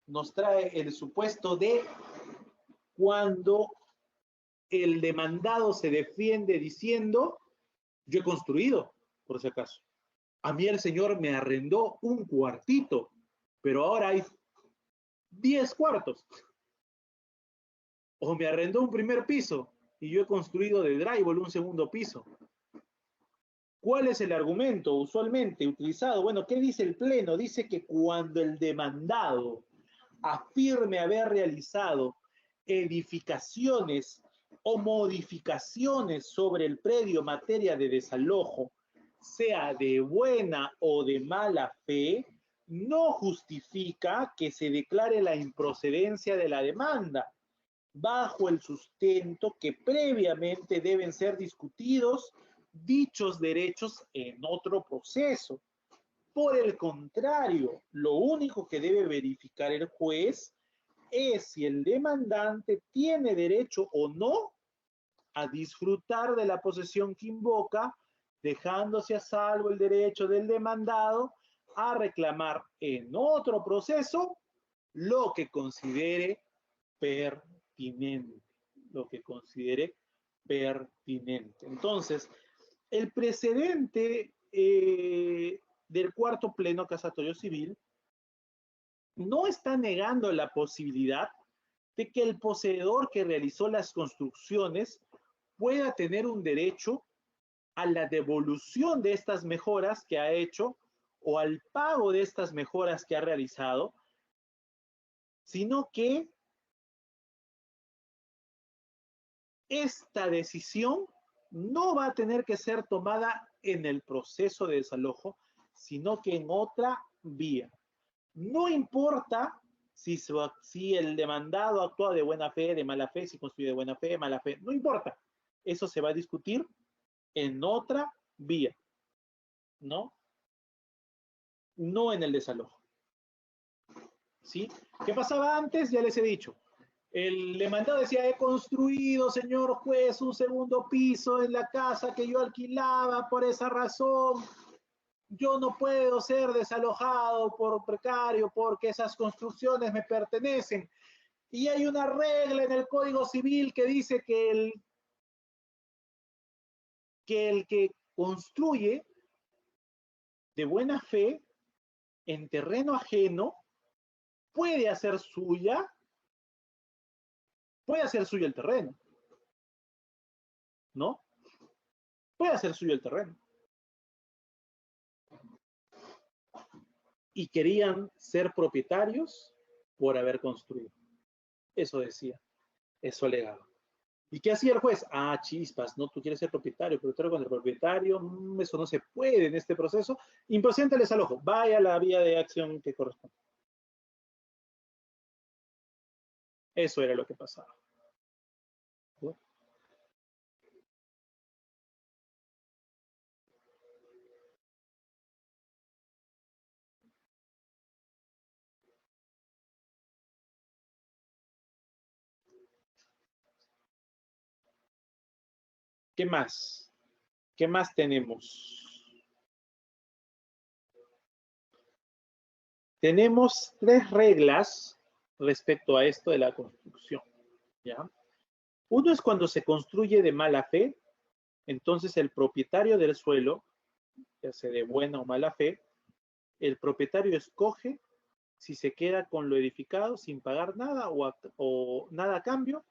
Nos trae el supuesto de cuando el demandado se defiende diciendo, yo he construido, por si acaso. A mí el señor me arrendó un cuartito, pero ahora hay 10 cuartos. O me arrendó un primer piso y yo he construido de drywall un segundo piso. ¿Cuál es el argumento usualmente utilizado? Bueno, ¿qué dice el Pleno? Dice que cuando el demandado afirme haber realizado edificaciones o modificaciones sobre el predio materia de desalojo, sea de buena o de mala fe, no justifica que se declare la improcedencia de la demanda, bajo el sustento que previamente deben ser discutidos dichos derechos en otro proceso. Por el contrario, lo único que debe verificar el juez es si el demandante tiene derecho o no a disfrutar de la posesión que invoca, dejándose a salvo el derecho del demandado a reclamar en otro proceso lo que considere pertinente. Lo que considere pertinente. Entonces, el precedente del cuarto pleno casatorio civil no está negando la posibilidad de que el poseedor que realizó las construcciones pueda tener un derecho a la devolución de estas mejoras que ha hecho o al pago de estas mejoras que ha realizado, sino que esta decisión no va a tener que ser tomada en el proceso de desalojo, sino que en otra vía. No importa si el demandado actúa de buena fe, de mala fe, si construye de buena fe, mala fe, no importa. Eso se va a discutir en otra vía, ¿no? No en el desalojo. ¿Sí? ¿Qué pasaba antes? Ya les he dicho. El demandado decía, he construido, señor juez, un segundo piso en la casa que yo alquilaba, por esa razón yo no puedo ser desalojado por precario porque esas construcciones me pertenecen. Y hay una regla en el Código Civil que dice que el que construye de buena fe en terreno ajeno puede hacer suyo el terreno, ¿no? Puede hacer suyo el terreno. Y querían ser propietarios por haber construido. Eso decía, eso alegaba. ¿Y qué hacía el juez? Ah, chispas, no, tú quieres ser propietario contra el propietario, eso no se puede en este proceso. Improcedente el desalojo, vaya a la vía de acción que corresponde. Eso era lo que pasaba. ¿No? ¿Qué más? ¿Qué más tenemos? Tenemos 3 reglas respecto a esto de la construcción, ¿ya? Uno es cuando se construye de mala fe, entonces el propietario del suelo, ya sea de buena o mala fe, el propietario escoge si se queda con lo edificado sin pagar nada o nada a cambio,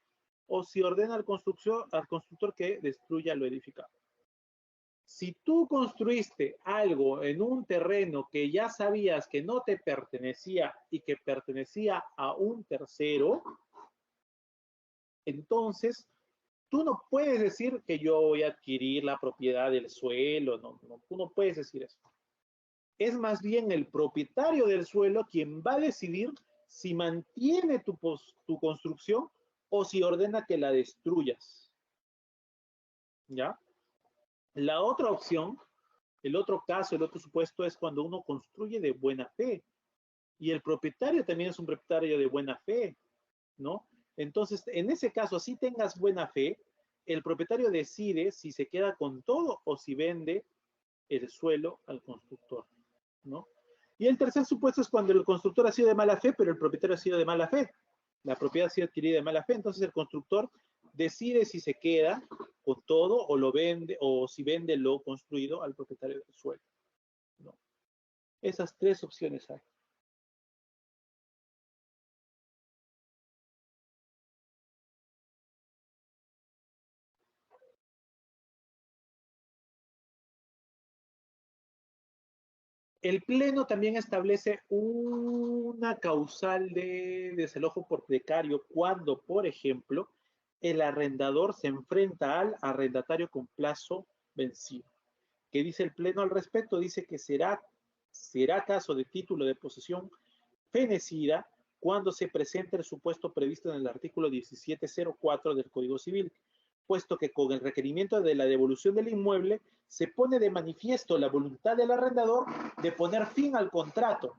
o si ordena al constructor que destruya lo edificado. Si tú construiste algo en un terreno que ya sabías que no te pertenecía y que pertenecía a un tercero, entonces tú no puedes decir que yo voy a adquirir la propiedad del suelo, no, tú no puedes decir eso. Es más bien el propietario del suelo quien va a decidir si mantiene tu construcción o si ordena que la destruyas. ¿Ya? La otra opción, el otro caso, el otro supuesto es cuando uno construye de buena fe. y el propietario también es un propietario de buena fe, ¿no? Entonces, en ese caso, así tengas buena fe, el propietario decide si se queda con todo o si vende el suelo al constructor, ¿no? Y el tercer supuesto es cuando el constructor ha sido de mala fe, pero el propietario ha sido de mala fe. La propiedad ha sido adquirida de mala fe, entonces el constructor decide si se queda con todo o lo vende, o si vende lo construido al propietario del suelo, ¿no? Esas tres opciones hay. El Pleno también establece una causal de desalojo por precario cuando, por ejemplo, el arrendador se enfrenta al arrendatario con plazo vencido. ¿Qué dice el Pleno al respecto? Dice que será caso de título de posesión fenecida cuando se presente el supuesto previsto en el artículo 1704 del Código Civil, puesto que con el requerimiento de la devolución del inmueble se pone de manifiesto la voluntad del arrendador de poner fin al contrato.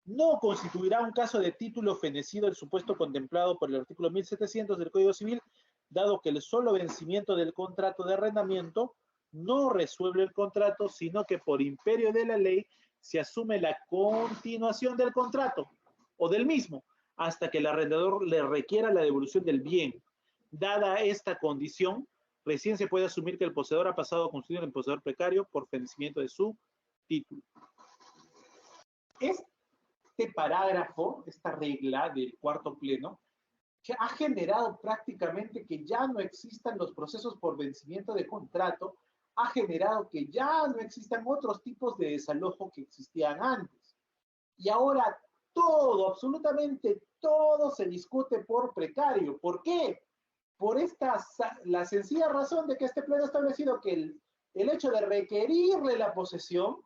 No constituirá un caso de título fenecido el supuesto contemplado por el artículo 1700 del Código Civil, dado que el solo vencimiento del contrato de arrendamiento no resuelve el contrato, sino que por imperio de la ley se asume la continuación del contrato o del mismo, hasta que el arrendador le requiera la devolución del bien. Dada esta condición, recién se puede asumir que el poseedor ha pasado a constituir en poseedor precario por fenecimiento de su título. Este parágrafo, esta regla del cuarto pleno, que ha generado prácticamente que ya no existan los procesos por vencimiento de contrato, ha generado que ya no existan otros tipos de desalojo que existían antes. Y ahora todo, absolutamente todo se discute por precario. ¿Por qué? Por la sencilla razón de que este pleno ha establecido que el hecho de requerirle la posesión,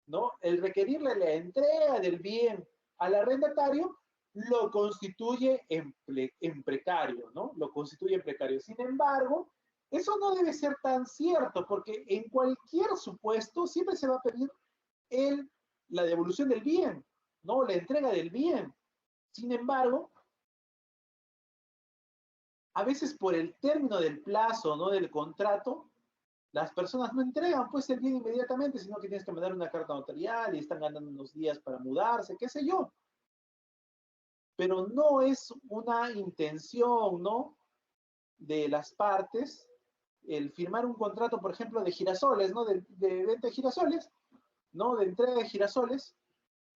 ¿no? El requerirle la entrega del bien al arrendatario lo constituye en precario, ¿no? Lo constituye en precario. Sin embargo, eso no debe ser tan cierto, porque en cualquier supuesto siempre se va a pedir la devolución del bien, ¿no? La entrega del bien. Sin embargo, a veces por el término del plazo, ¿no? Del contrato, las personas no entregan pues el bien inmediatamente, sino que tienes que mandar una carta notarial y están ganando unos días para mudarse, qué sé yo. Pero no es una intención, ¿no? De las partes el firmar un contrato, por ejemplo, de girasoles, ¿no? De venta de girasoles, ¿no? De entrega de girasoles,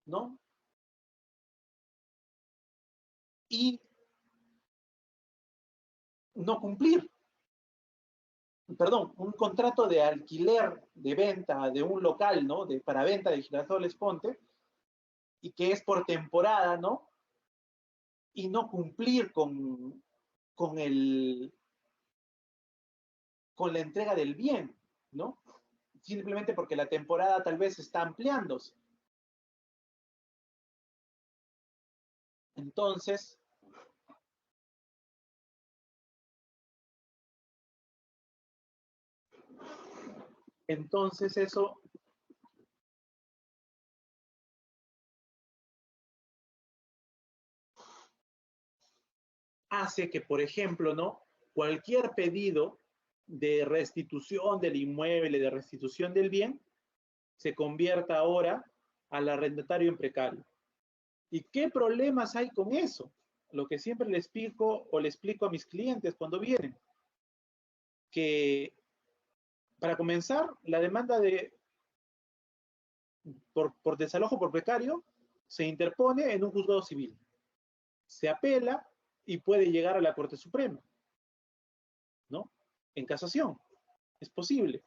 ¿no? Y no cumplir. Perdón, un contrato de alquiler, de venta de un local, ¿no? Para venta de girasoles, ponte, y que es por temporada, ¿no? Y no cumplir con la entrega del bien, ¿no? Simplemente porque la temporada tal vez está ampliándose. Entonces, eso hace que, por ejemplo, ¿no? Cualquier pedido de restitución del inmueble, de restitución del bien, se convierta ahora al arrendatario en precario. ¿Y qué problemas hay con eso? Lo que siempre le explico a mis clientes cuando vienen, que para comenzar, la demanda por desalojo por precario se interpone en un juzgado civil, se apela y puede llegar a la Corte Suprema, ¿no? En casación, es posible,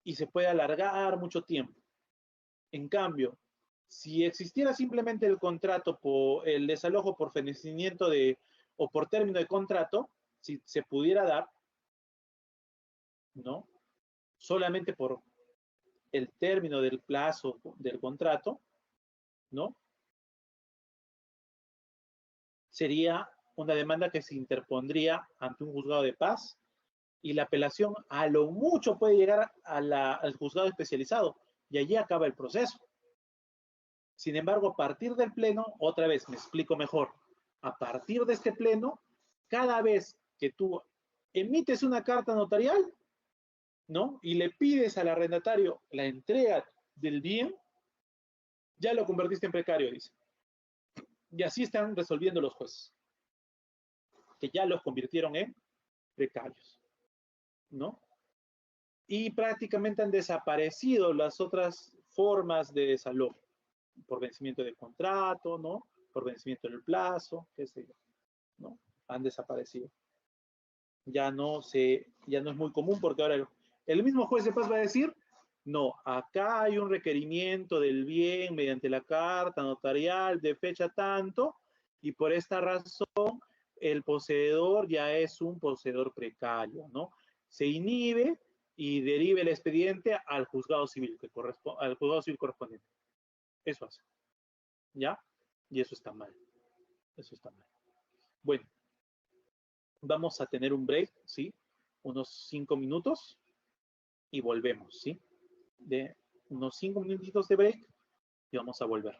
y se puede alargar mucho tiempo. En cambio, si existiera simplemente el contrato el desalojo por fenecimiento o por término de contrato, si se pudiera dar, ¿no? Solamente por el término del plazo del contrato, ¿no? Sería una demanda que se interpondría ante un juzgado de paz y la apelación a lo mucho puede llegar al juzgado especializado y allí acaba el proceso. Sin embargo, a partir del pleno, otra vez, me explico mejor, a partir de este pleno, cada vez que tú emites una carta notarial, ¿no? Y le pides al arrendatario la entrega del bien, ya lo convertiste en precario, dice. Y así están resolviendo los jueces, que ya los convirtieron en precarios, ¿no? Y prácticamente han desaparecido las otras formas de desalojo, por vencimiento del contrato, ¿no? Por vencimiento del plazo, qué sé yo, ¿no? Han desaparecido. Ya no es muy común porque ahora el mismo juez de paz va a decir, no, acá hay un requerimiento del bien mediante la carta notarial de fecha tanto, y por esta razón el poseedor ya es un poseedor precario, ¿no? Se inhibe y derive el expediente al juzgado civil, al juzgado civil correspondiente. Eso hace, ¿ya? Y eso está mal. Eso está mal. Bueno, vamos a tener un break, ¿sí? Unos 5 minutos y volvemos, ¿sí? De unos 5 minutitos de break y vamos a volver.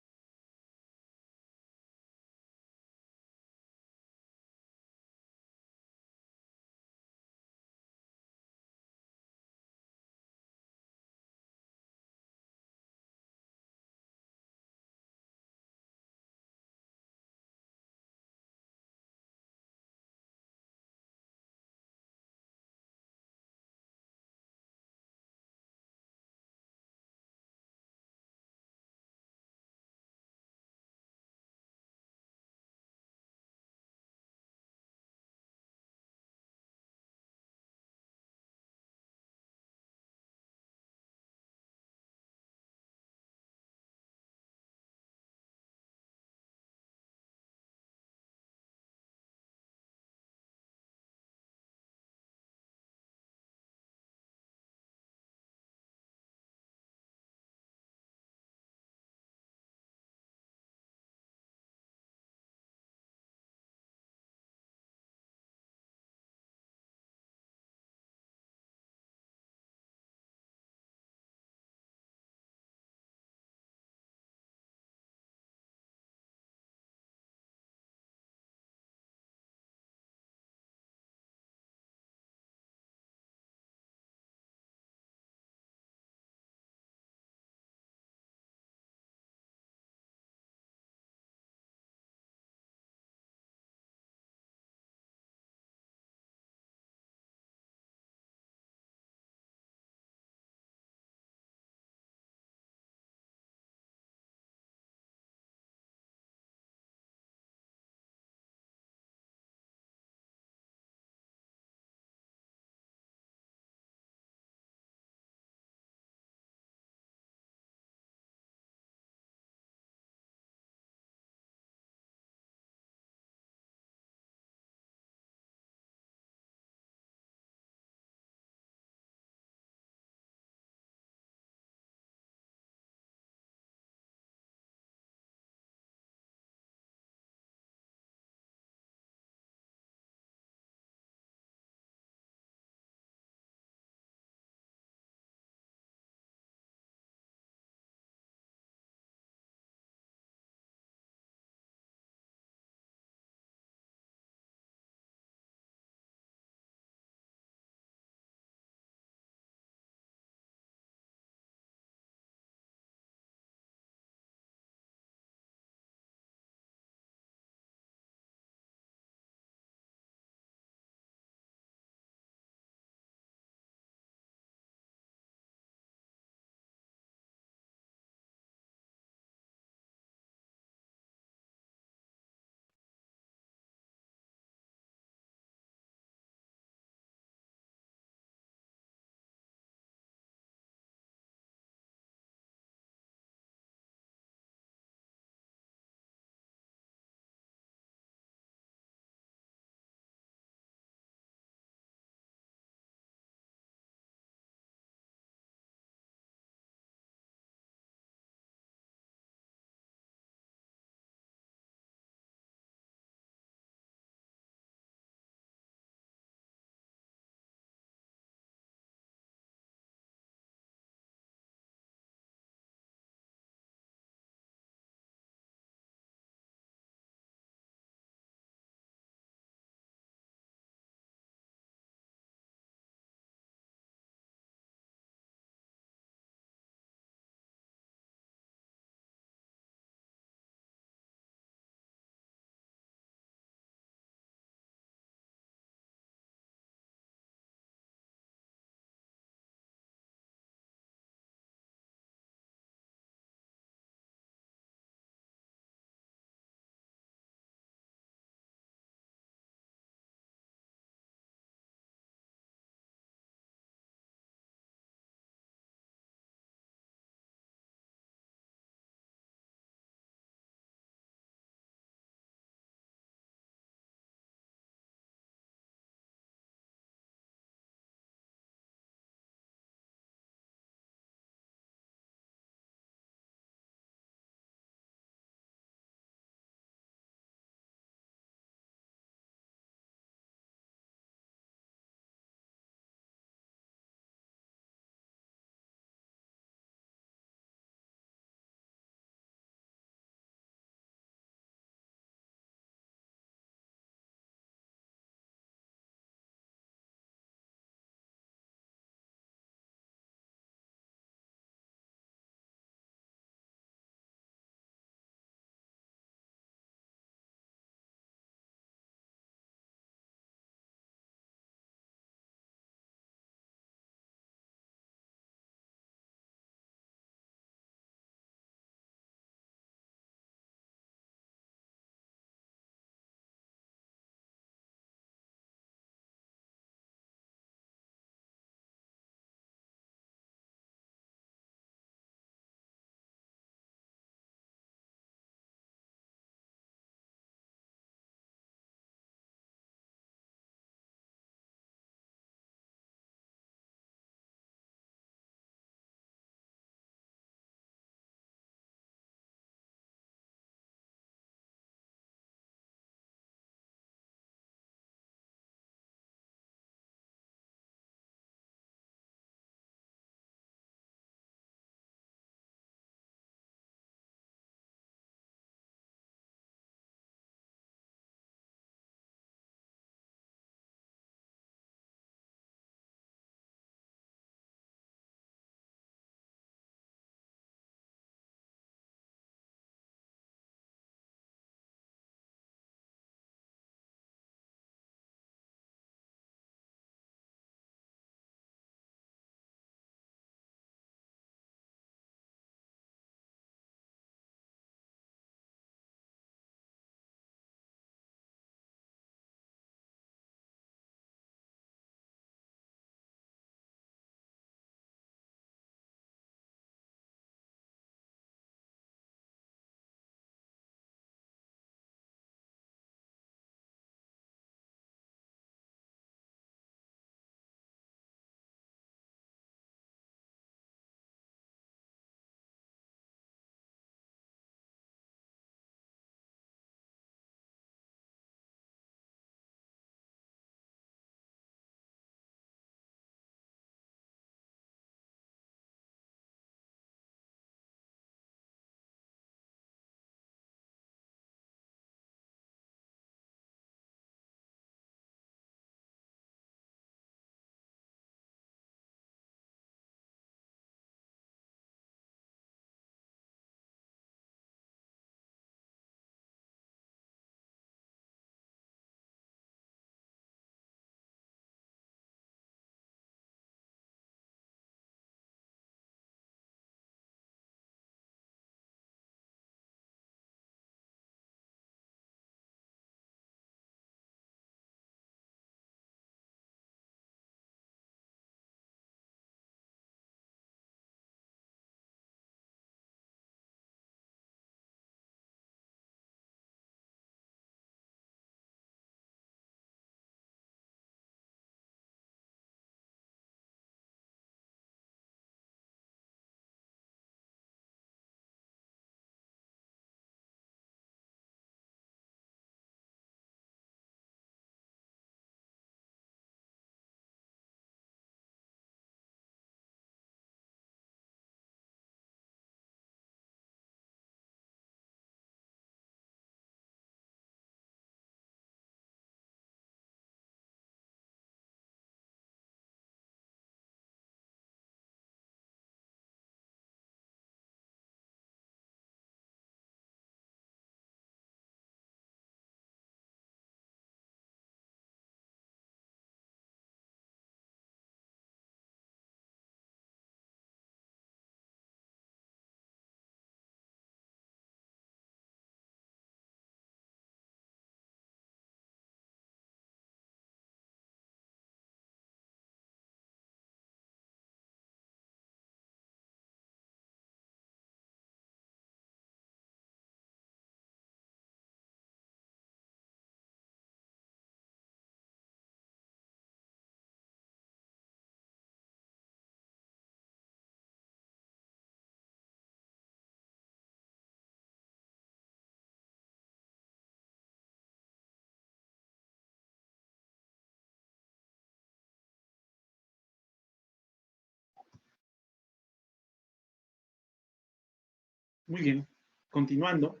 Muy bien. Continuando.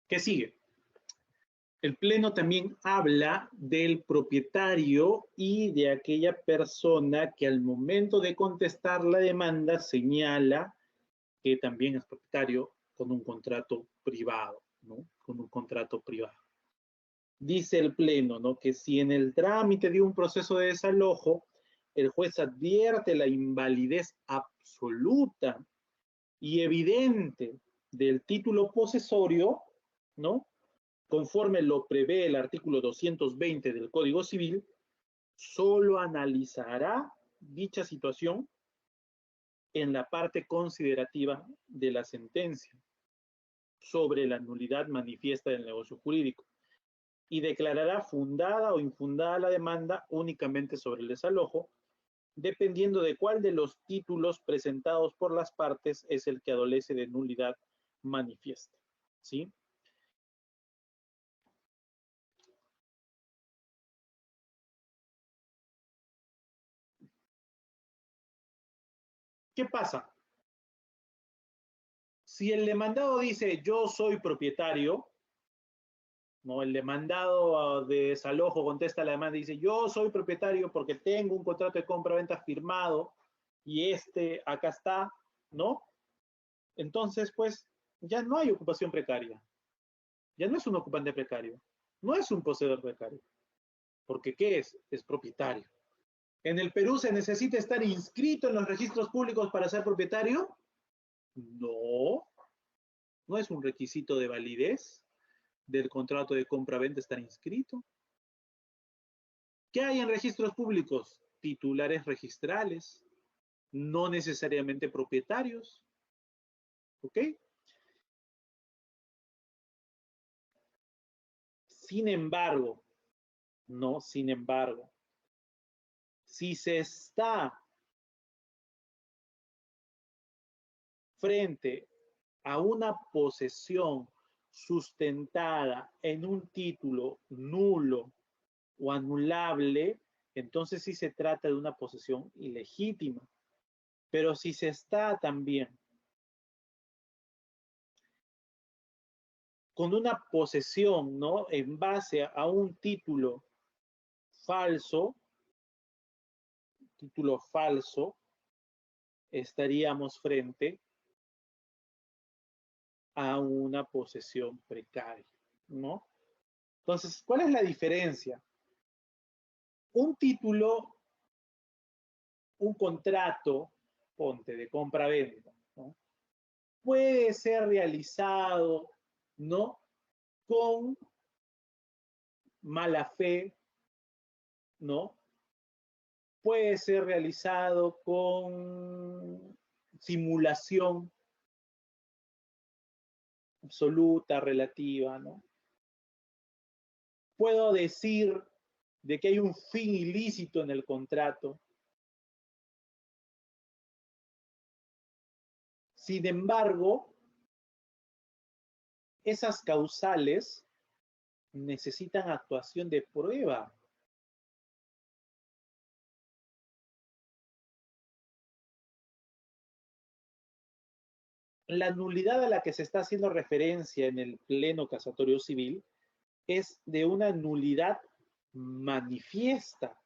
¿Qué sigue? El Pleno también habla del propietario y de aquella persona que al momento de contestar la demanda señala que también es propietario con un contrato privado, ¿no? Con un contrato privado. Dice el Pleno, ¿no? Que si en el trámite de un proceso de desalojo el juez advierte la invalidez absoluta y evidente del título posesorio, ¿no? Conforme lo prevé el artículo 220 del Código Civil, solo analizará dicha situación en la parte considerativa de la sentencia sobre la nulidad manifiesta del negocio jurídico y declarará fundada o infundada la demanda únicamente sobre el desalojo, dependiendo de cuál de los títulos presentados por las partes es el que adolece de nulidad manifiesta. ¿Sí? ¿Qué pasa? Si el demandado dice yo soy propietario, ¿no? El demandado de desalojo contesta la demanda y dice yo soy propietario porque tengo un contrato de compra-venta firmado y acá está, ¿no? Entonces, pues, ya no hay ocupación precaria. Ya no es un ocupante precario. No es un poseedor precario. Porque ¿qué es? Es propietario. ¿En el Perú se necesita estar inscrito en los registros públicos para ser propietario? No. No es un requisito de validez del contrato de compra-venta estar inscrito. ¿Qué hay en registros públicos? Titulares registrales, no necesariamente propietarios. ¿Ok? Sin embargo, no, sin embargo, si se está frente a una posesión sustentada en un título nulo o anulable, entonces sí se trata de una posesión ilegítima. Pero si se está también con una posesión, ¿no? En base a un título falso, estaríamos frente a una posesión precaria, ¿no? Entonces, ¿cuál es la diferencia? Un título, un contrato, ponte, de compra-venta, ¿no? Puede ser realizado, ¿no? Con mala fe, ¿no? Puede ser realizado con simulación absoluta, relativa, ¿no? Puedo decir de que hay un fin ilícito en el contrato. Sin embargo, esas causales necesitan actuación de prueba. La nulidad a la que se está haciendo referencia en el pleno casatorio civil es de una nulidad manifiesta.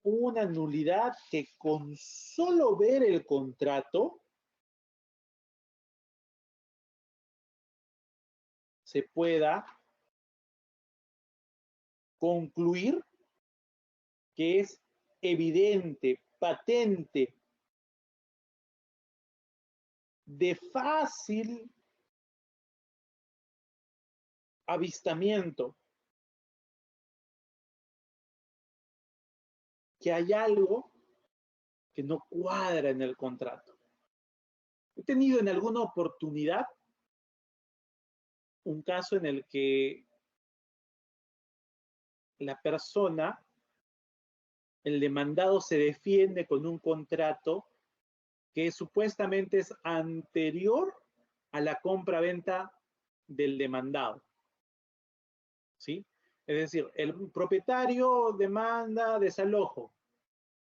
Una nulidad que con solo ver el contrato se pueda concluir que es evidente, patente, de fácil avistamiento, que hay algo que no cuadra en el contrato. He tenido en alguna oportunidad un caso en el que la persona, el demandado, se defiende con un contrato que supuestamente es anterior a la compra-venta del demandado. ¿Sí? Es decir, el propietario demanda desalojo.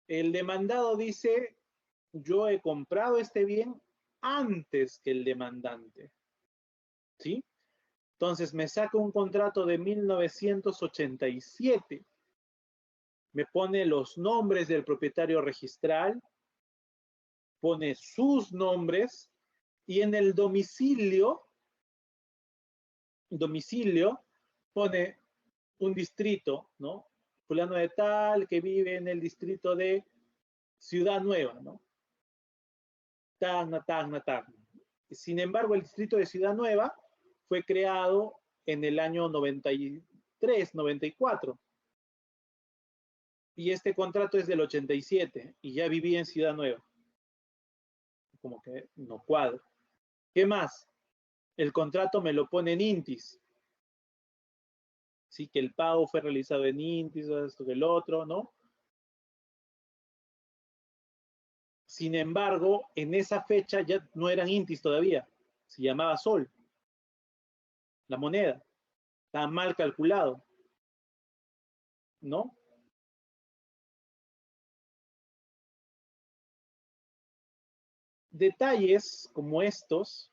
El demandado dice, yo he comprado este bien antes que el demandante. ¿Sí? Entonces me saca un contrato de 1987. Me pone los nombres del propietario registral, pone sus nombres y en el domicilio pone un distrito, ¿no? Fulano de tal que vive en el distrito de Ciudad Nueva, ¿no? Tacna, Tacna, Tacna. Sin embargo, el distrito de Ciudad Nueva fue creado en el año 93, 94. Y este contrato es del 87 y ya vivía en Ciudad Nueva. Como que no cuadra. ¿Qué más? El contrato me lo pone en Intis. Sí, que el pago fue realizado en Intis, esto que el otro, ¿no? Sin embargo, en esa fecha ya no eran Intis todavía. Se llamaba Sol. La moneda. Estaba mal calculado. ¿No? Detalles como estos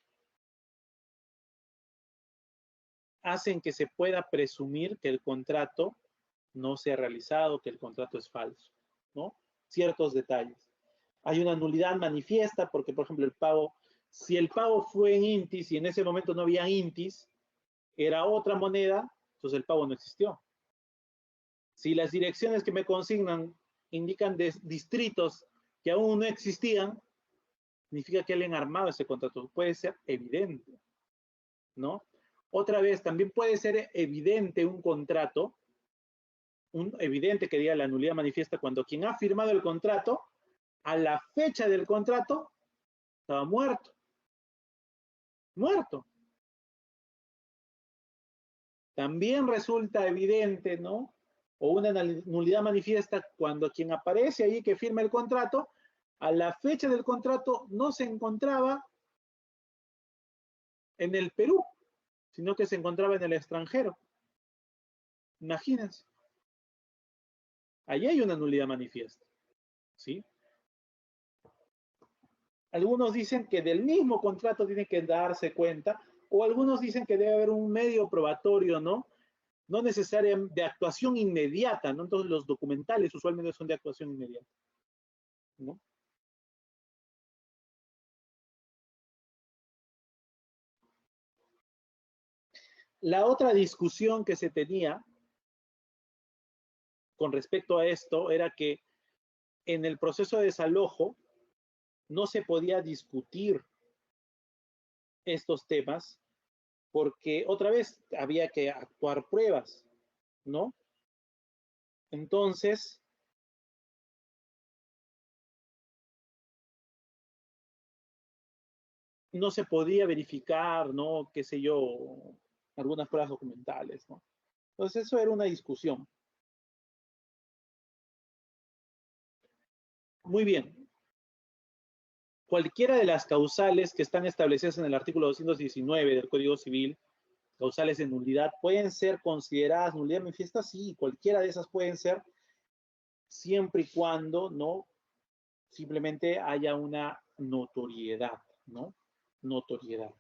hacen que se pueda presumir que el contrato no se ha realizado, que el contrato es falso, ¿no? Ciertos detalles. Hay una nulidad manifiesta porque, por ejemplo, el pago, si el pago fue en Intis y en ese momento no había Intis, era otra moneda, entonces el pago no existió. Si las direcciones que me consignan indican distritos que aún no existían, significa que alguien armado ese contrato. Puede ser evidente, ¿no? Otra vez, también puede ser evidente un contrato, evidente que diga la nulidad manifiesta cuando quien ha firmado el contrato, a la fecha del contrato, estaba muerto. Muerto. También resulta evidente, ¿no? O una nulidad manifiesta cuando quien aparece ahí que firma el contrato, a la fecha del contrato no se encontraba en el Perú, sino que se encontraba en el extranjero. Imagínense. Ahí hay una nulidad manifiesta, ¿sí? Algunos dicen que del mismo contrato tiene que darse cuenta, o algunos dicen que debe haber un medio probatorio, ¿no? No necesariamente de actuación inmediata, ¿no? Entonces los documentales usualmente son de actuación inmediata, ¿no? La otra discusión que se tenía con respecto a esto era que en el proceso de desalojo no se podía discutir estos temas porque otra vez había que actuar pruebas, ¿no? Entonces, no se podía verificar, ¿no? Qué sé yo, algunas pruebas documentales, ¿no? Entonces, eso era una discusión. Muy bien. Cualquiera de las causales que están establecidas en el artículo 219 del Código Civil, causales de nulidad, pueden ser consideradas nulidad manifiesta, sí, cualquiera de esas pueden ser, siempre y cuando no simplemente haya una notoriedad, ¿no? Notoriedad.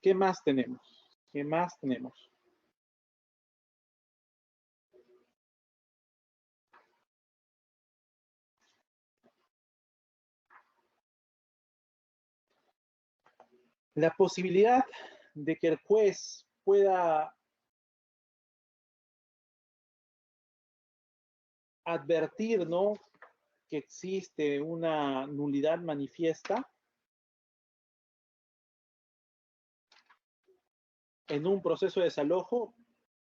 ¿Qué más tenemos? ¿Qué más tenemos? La posibilidad de que el juez pueda advertir, ¿no? Que existe una nulidad manifiesta en un proceso de desalojo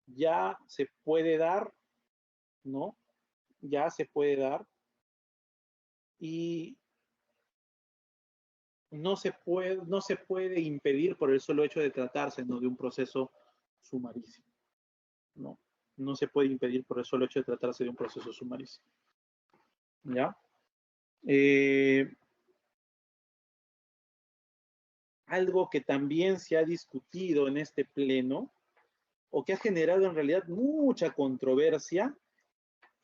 ya se puede dar, ¿no? Ya se puede dar y no se puede impedir por el solo hecho de tratarse, ¿no? De un proceso sumarísimo, ¿no? No se puede impedir por el solo hecho de tratarse de un proceso sumarísimo. ¿Ya? Algo que también se ha discutido en este pleno, o que ha generado en realidad mucha controversia,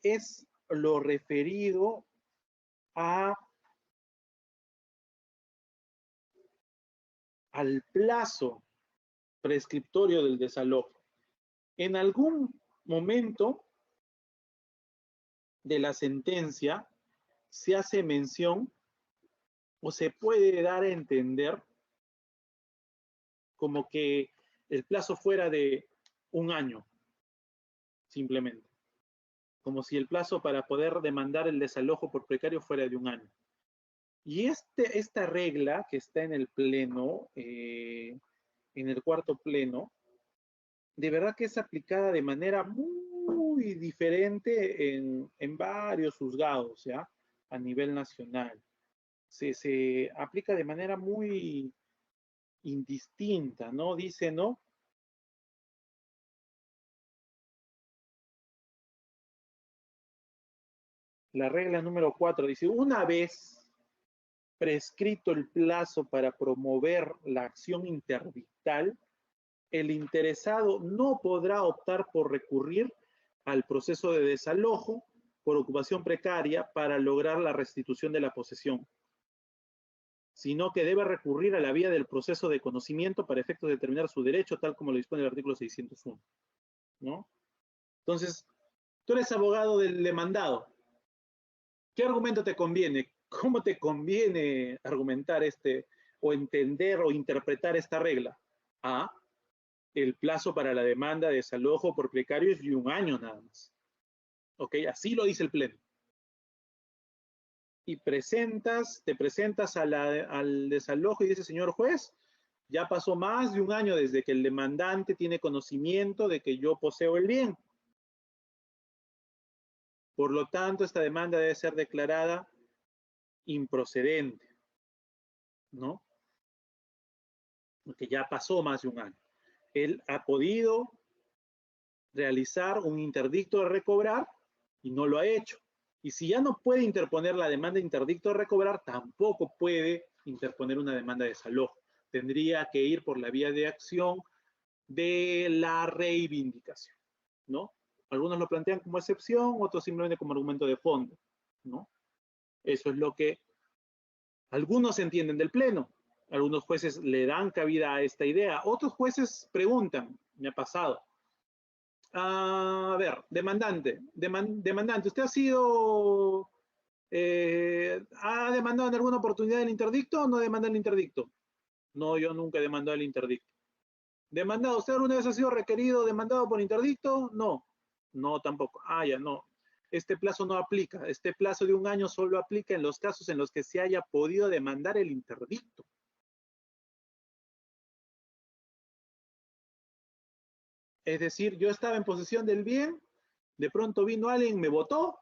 es lo referido al plazo prescriptorio del desalojo. En algún momento de la sentencia se hace mención o se puede dar a entender como que el plazo fuera de un año, simplemente. Como si el plazo para poder demandar el desalojo por precario fuera de un año. Y esta regla que está en el pleno, en el cuarto pleno, de verdad que es aplicada de manera muy diferente en varios juzgados, ¿ya? A nivel nacional. Se aplica de manera muy indistinta, ¿no? Dice, ¿no? La regla número 4 dice, una vez prescrito el plazo para promover la acción interdictal, el interesado no podrá optar por recurrir al proceso de desalojo por ocupación precaria para lograr la restitución de la posesión, sino que debe recurrir a la vía del proceso de conocimiento para efectos de determinar su derecho, tal como lo dispone el artículo 601, ¿no? Entonces, tú eres abogado del demandado. ¿Qué argumento te conviene? ¿Cómo te conviene argumentar o entender o interpretar esta regla? A, el plazo para la demanda de desalojo por precario es de un año nada más. ¿Ok? Así lo dice el pleno. Y te presentas al desalojo y dices, señor juez, ya pasó más de un año desde que el demandante tiene conocimiento de que yo poseo el bien. Por lo tanto, esta demanda debe ser declarada improcedente, ¿no? Porque ya pasó más de un año. Él ha podido realizar un interdicto de recobrar y no lo ha hecho. Y si ya no puede interponer la demanda de interdicto de recobrar, tampoco puede interponer una demanda de desalojo. Tendría que ir por la vía de acción de la reivindicación, ¿no? Algunos lo plantean como excepción, otros simplemente como argumento de fondo, ¿no? Eso es lo que algunos entienden del pleno. Algunos jueces le dan cabida a esta idea. Otros jueces preguntan, me ha pasado, a ver, demandante, ¿usted ha demandado en alguna oportunidad el interdicto o no demanda el interdicto? No, yo nunca he demandado el interdicto. ¿Demandado? ¿Usted alguna vez ha sido requerido, demandado por interdicto? No, no tampoco. Ah, ya no. Este plazo no aplica. Este plazo de un año solo aplica en los casos en los que se haya podido demandar el interdicto. Es decir, yo estaba en posesión del bien, de pronto vino alguien, me votó,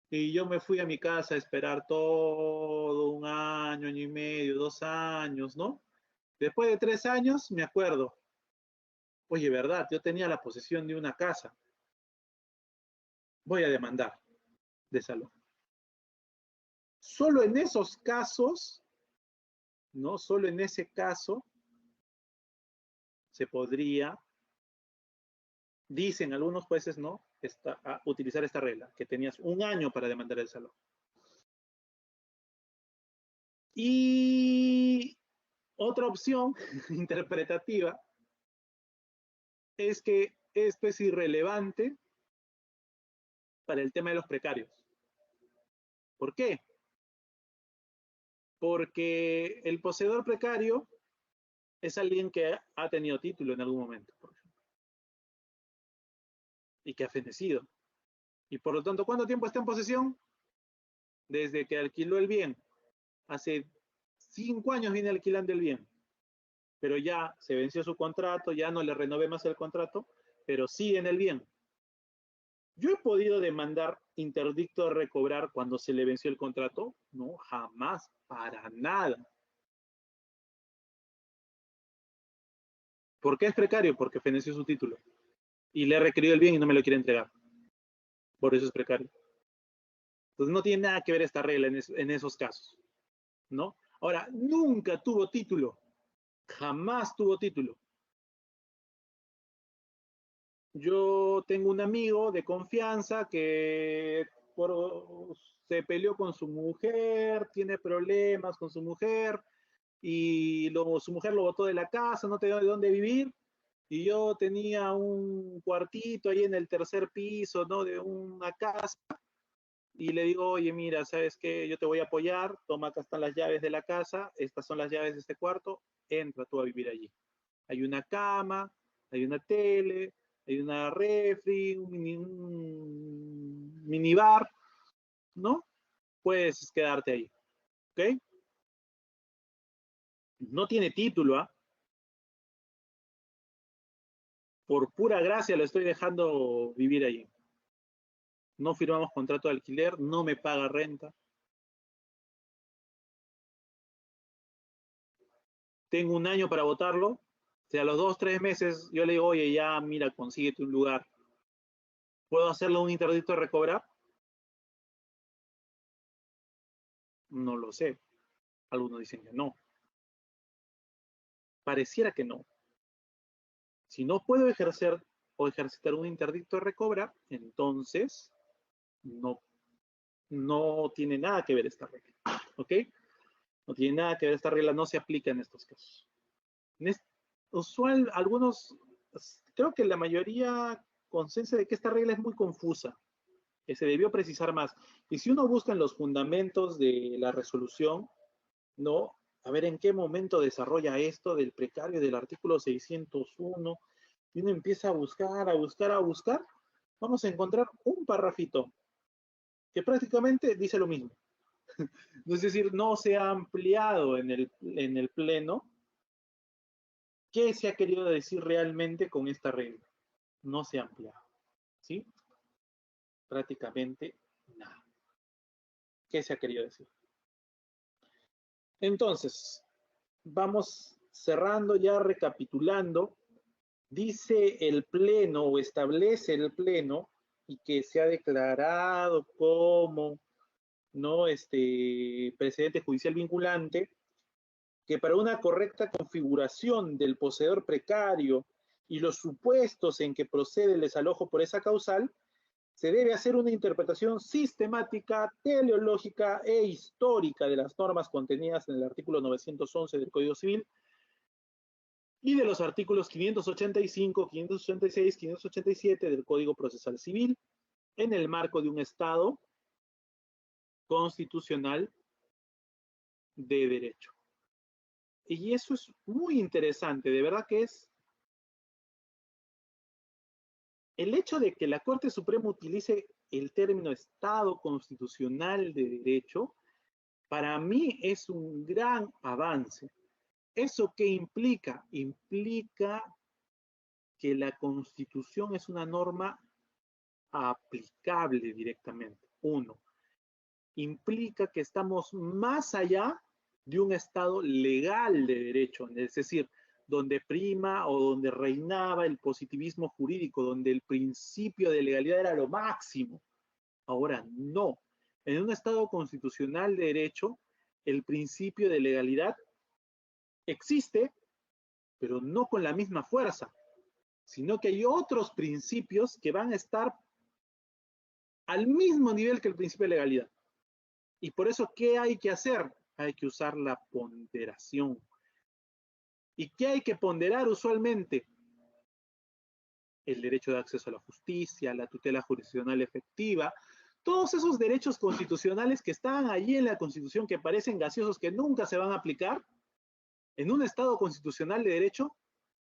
y yo me fui a mi casa a esperar todo un año, año y medio, 2 años, ¿no? Después de 3 años, me acuerdo, oye, ¿verdad? Yo tenía la posesión de una casa. Voy a demandar desalojo. Solo en esos casos, ¿no? Solo en ese caso se podría, dicen algunos jueces, ¿no? Utilizar esta regla, que tenías un año para demandar el desalojo. Y otra opción interpretativa es que esto es irrelevante para el tema de los precarios. ¿Por qué? Porque el poseedor precario es alguien que ha tenido título en algún momento, por ejemplo, y que ha fenecido. Y por lo tanto, ¿cuánto tiempo está en posesión? Desde que alquiló el bien. Hace 5 años viene alquilando el bien, pero ya se venció su contrato, ya no le renové más el contrato, pero sigue en el bien. ¿Yo he podido demandar interdicto de recobrar cuando se le venció el contrato? No, jamás, para nada. ¿Por qué es precario? Porque feneció su título. Y le he requerido el bien y no me lo quiere entregar. Por eso es precario. Entonces no tiene nada que ver esta regla en esos casos, ¿no? Ahora, nunca tuvo título. Jamás tuvo título. Yo tengo un amigo de confianza que se peleó con su mujer, tiene problemas con su mujer y su mujer lo botó de la casa, no tenía de dónde vivir. Y yo tenía un cuartito ahí en el tercer piso, ¿no? De una casa. Y le digo, oye, mira, ¿sabes qué? Yo te voy a apoyar, toma, acá están las llaves de la casa, estas son las llaves de este cuarto, entra tú a vivir allí. Hay una cama, hay una tele, hay una refri, un minibar, ¿no? Puedes quedarte ahí, ¿ok? No tiene título, ¿ah? Por pura gracia lo estoy dejando vivir allí. No firmamos contrato de alquiler, no me paga renta. Tengo un año para votarlo. O sea, a los 2, 3 meses yo le digo, oye, ya, mira, consíguete un lugar. ¿Puedo hacerle un interdicto de recobrar? No lo sé. Algunos dicen que no. Pareciera que no. Si no puedo ejercer o ejercitar un interdicto de recobrar, entonces no tiene nada que ver esta regla. ¿Ok? No tiene nada que ver esta regla, no se aplica en estos casos. Algunos, creo que la mayoría consensa de que esta regla es muy confusa, que se debió precisar más. Y si uno busca en los fundamentos de la resolución, ¿no? A ver en qué momento desarrolla esto del precario del artículo 601, y uno empieza a buscar, vamos a encontrar un parrafito que prácticamente dice lo mismo. Es decir, no se ha ampliado en el pleno qué se ha querido decir realmente con esta regla. No se ha ampliado, ¿sí? Prácticamente nada. ¿Qué se ha querido decir? Entonces, vamos cerrando ya, recapitulando. Dice el pleno o establece el pleno y que se ha declarado como no precedente judicial vinculante, que para una correcta configuración del poseedor precario y los supuestos en que procede el desalojo por esa causal, se debe hacer una interpretación sistemática, teleológica e histórica de las normas contenidas en el artículo 911 del Código Civil y de los artículos 585, 586, 587 del Código Procesal Civil en el marco de un Estado constitucional de derecho. Y eso es muy interesante, de verdad que es el hecho de que la Corte Suprema utilice el término Estado constitucional de derecho, para mí es un gran avance. ¿Eso qué implica? Implica que la Constitución es una norma aplicable directamente. Uno, implica que estamos más allá de un Estado legal de derecho, es decir, donde prima o donde reinaba el positivismo jurídico, donde el principio de legalidad era lo máximo. Ahora no. En un Estado constitucional de derecho, el principio de legalidad existe, pero no con la misma fuerza, sino que hay otros principios que van a estar al mismo nivel que el principio de legalidad. Y por eso, ¿qué hay que hacer? Hay que usar la ponderación. ¿Y qué hay que ponderar usualmente? El derecho de acceso a la justicia, la tutela jurisdiccional efectiva, todos esos derechos constitucionales que están allí en la Constitución, que parecen gaseosos, que nunca se van a aplicar, en un Estado constitucional de derecho,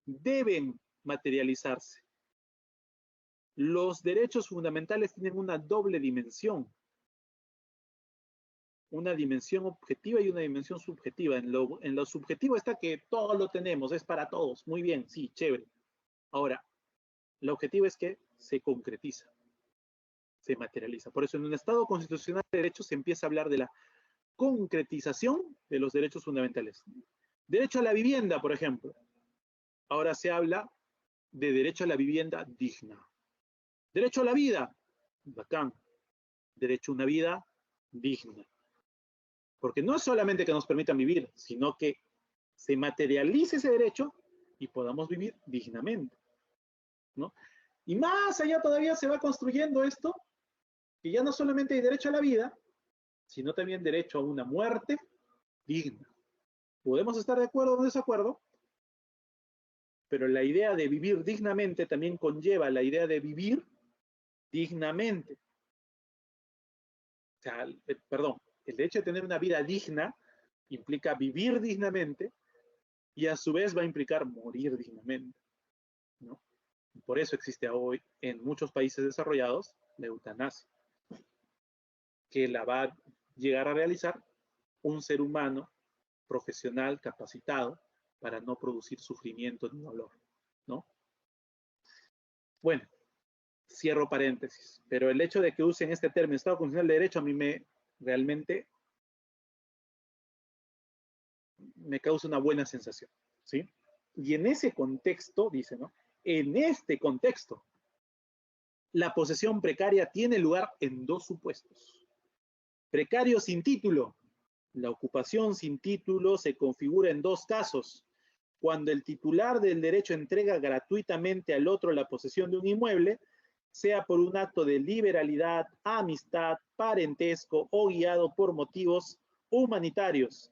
deben materializarse. Los derechos fundamentales tienen una doble dimensión. Una dimensión objetiva y una dimensión subjetiva. En lo subjetivo está que todos lo tenemos, es para todos. Muy bien, sí, chévere. Ahora, lo objetivo es que se concretiza, se materializa. Por eso en un Estado constitucional de derecho se empieza a hablar de la concretización de los derechos fundamentales. Derecho a la vivienda, por ejemplo. Ahora se habla de derecho a la vivienda digna. Derecho a la vida, bacán. Derecho a una vida digna. Porque no es solamente que nos permitan vivir, sino que se materialice ese derecho y podamos vivir dignamente, ¿no? Y más allá todavía se va construyendo esto, que ya no solamente hay derecho a la vida, sino también derecho a una muerte digna. Podemos estar de acuerdo o en desacuerdo, pero la idea de vivir dignamente también conlleva la idea de vivir dignamente. O sea, perdón, el hecho de tener una vida digna implica vivir dignamente y a su vez va a implicar morir dignamente, ¿no? Por eso existe hoy en muchos países desarrollados la eutanasia, que la va a llegar a realizar un ser humano profesional capacitado para no producir sufrimiento ni dolor, ¿no? Bueno, cierro paréntesis, pero el hecho de que usen este término Estado Constitucional de Derecho a mí realmente me causa una buena sensación, ¿sí? Y en ese contexto, dice, ¿no? En este contexto, la posesión precaria tiene lugar en dos supuestos. Precario sin título. La ocupación sin título se configura en dos casos. Cuando el titular del derecho entrega gratuitamente al otro la posesión de un inmueble, sea por un acto de liberalidad, amistad, parentesco o guiado por motivos humanitarios,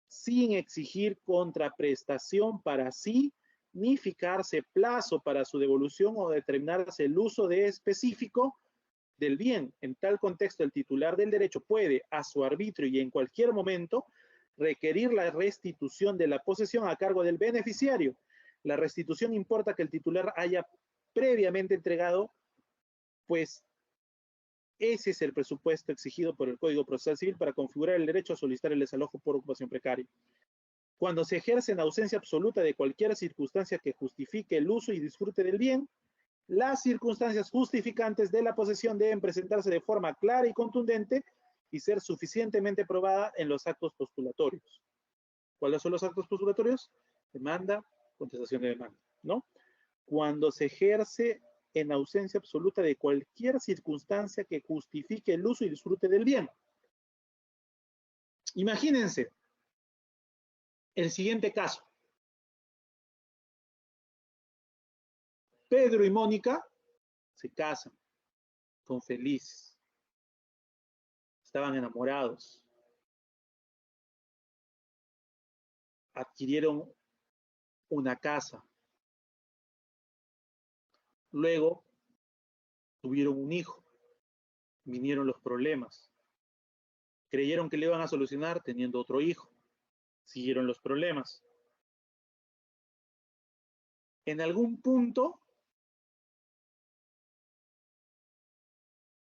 sin exigir contraprestación para sí, ni fijarse plazo para su devolución o determinarse el uso de específico del bien. En tal contexto, el titular del derecho puede, a su arbitrio y en cualquier momento, requerir la restitución de la posesión a cargo del beneficiario. La restitución importa que el titular haya previamente entregado, pues ese es el presupuesto exigido por el Código Procesal Civil para configurar el derecho a solicitar el desalojo por ocupación precaria. Cuando se ejerce en ausencia absoluta de cualquier circunstancia que justifique el uso y disfrute del bien, las circunstancias justificantes de la posesión deben presentarse de forma clara y contundente y ser suficientemente probada en los actos postulatorios. ¿Cuáles son los actos postulatorios? Demanda, contestación de demanda, ¿no? Cuando se ejerce en ausencia absoluta de cualquier circunstancia que justifique el uso y disfrute del bien. Imagínense el siguiente caso. Pedro y Mónica se casan, son felices, estaban enamorados, adquirieron una casa, luego tuvieron un hijo, vinieron los problemas, creyeron que le iban a solucionar teniendo otro hijo, siguieron los problemas. En algún punto,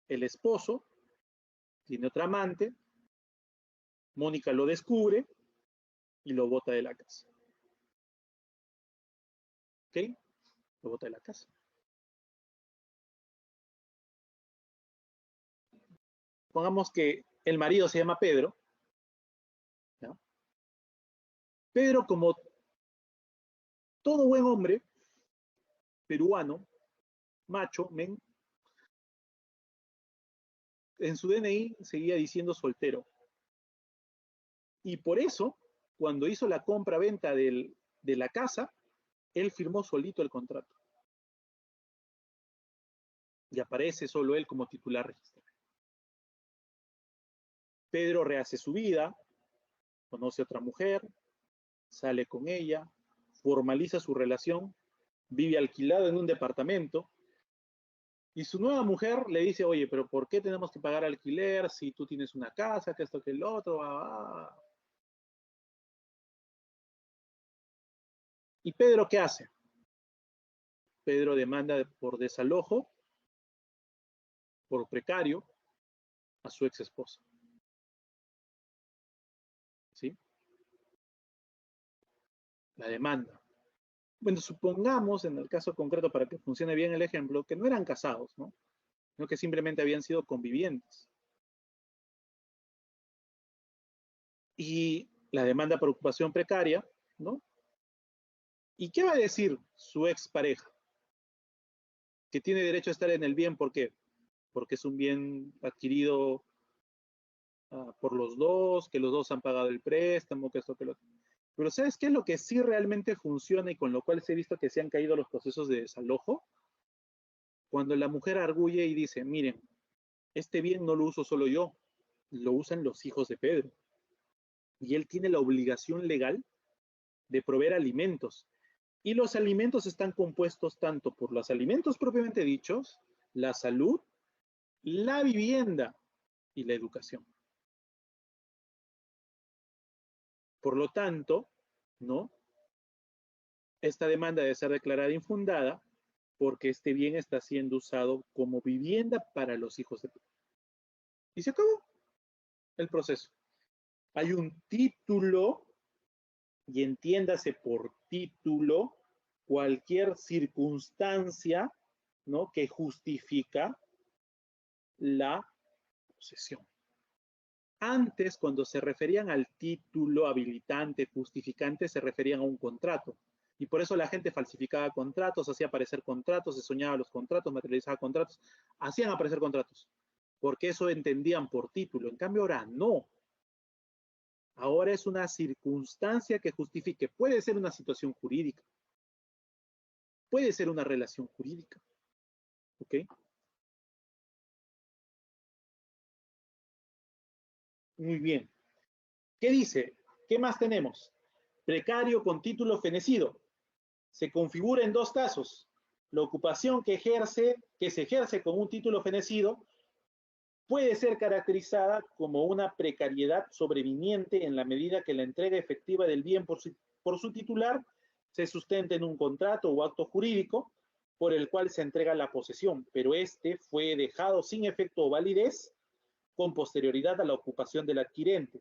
el esposo tiene otra amante, Mónica lo descubre y lo bota de la casa. ¿Ok? Lo bota de la casa. Pongamos que el marido se llama Pedro, ¿no? Pedro, como todo buen hombre peruano, macho, men, en su DNI seguía diciendo soltero. Y por eso, cuando hizo la compra-venta de la casa, él firmó solito el contrato. Y aparece solo él como titular registrado. Pedro rehace su vida, conoce a otra mujer, sale con ella, formaliza su relación, vive alquilado en un departamento, y su nueva mujer le dice, oye, pero ¿por qué tenemos que pagar alquiler si tú tienes una casa, que esto, que el otro? ¿Y Pedro qué hace? Pedro demanda por desalojo, por precario, a su ex esposa. ¿Sí? La demanda. Bueno, supongamos, en el caso concreto, para que funcione bien el ejemplo, que no eran casados, ¿no? Sino que simplemente habían sido convivientes. Y la demanda por ocupación precaria, ¿no? ¿Y qué va a decir su expareja? Que tiene derecho a estar en el bien, ¿por qué? Porque es un bien adquirido por los dos, que los dos han pagado el préstamo, que esto, que lo otro. Pero ¿sabes qué es lo que sí realmente funciona y con lo cual se ha visto que se han caído los procesos de desalojo? Cuando la mujer arguye y dice, miren, este bien no lo uso solo yo, lo usan los hijos de Pedro. Y él tiene la obligación legal de proveer alimentos. Y los alimentos están compuestos tanto por los alimentos propiamente dichos, la salud, la vivienda y la educación. Por lo tanto, ¿no? Esta demanda debe ser declarada infundada porque este bien está siendo usado como vivienda para los hijos de Pedro. Y se acabó el proceso. Hay un título, y entiéndase por título cualquier circunstancia, ¿no?, que justifica la posesión. Antes, cuando se referían al título habilitante, justificante, se referían a un contrato. Y por eso la gente falsificaba contratos, hacía aparecer contratos, se soñaba los contratos, materializaba contratos, hacían aparecer contratos, porque eso entendían por título. En cambio, ahora no. Ahora es una circunstancia que justifique. Puede ser una situación jurídica, puede ser una relación jurídica. ¿Ok? Muy bien. ¿Qué dice? ¿Qué más tenemos? Precario con título fenecido. Se configura en dos casos. La ocupación que se ejerce con un título fenecido puede ser caracterizada como una precariedad sobreviniente en la medida que la entrega efectiva del bien por su titular se sustenta en un contrato o acto jurídico por el cual se entrega la posesión, pero este fue dejado sin efecto o validez con posterioridad a la ocupación del adquirente.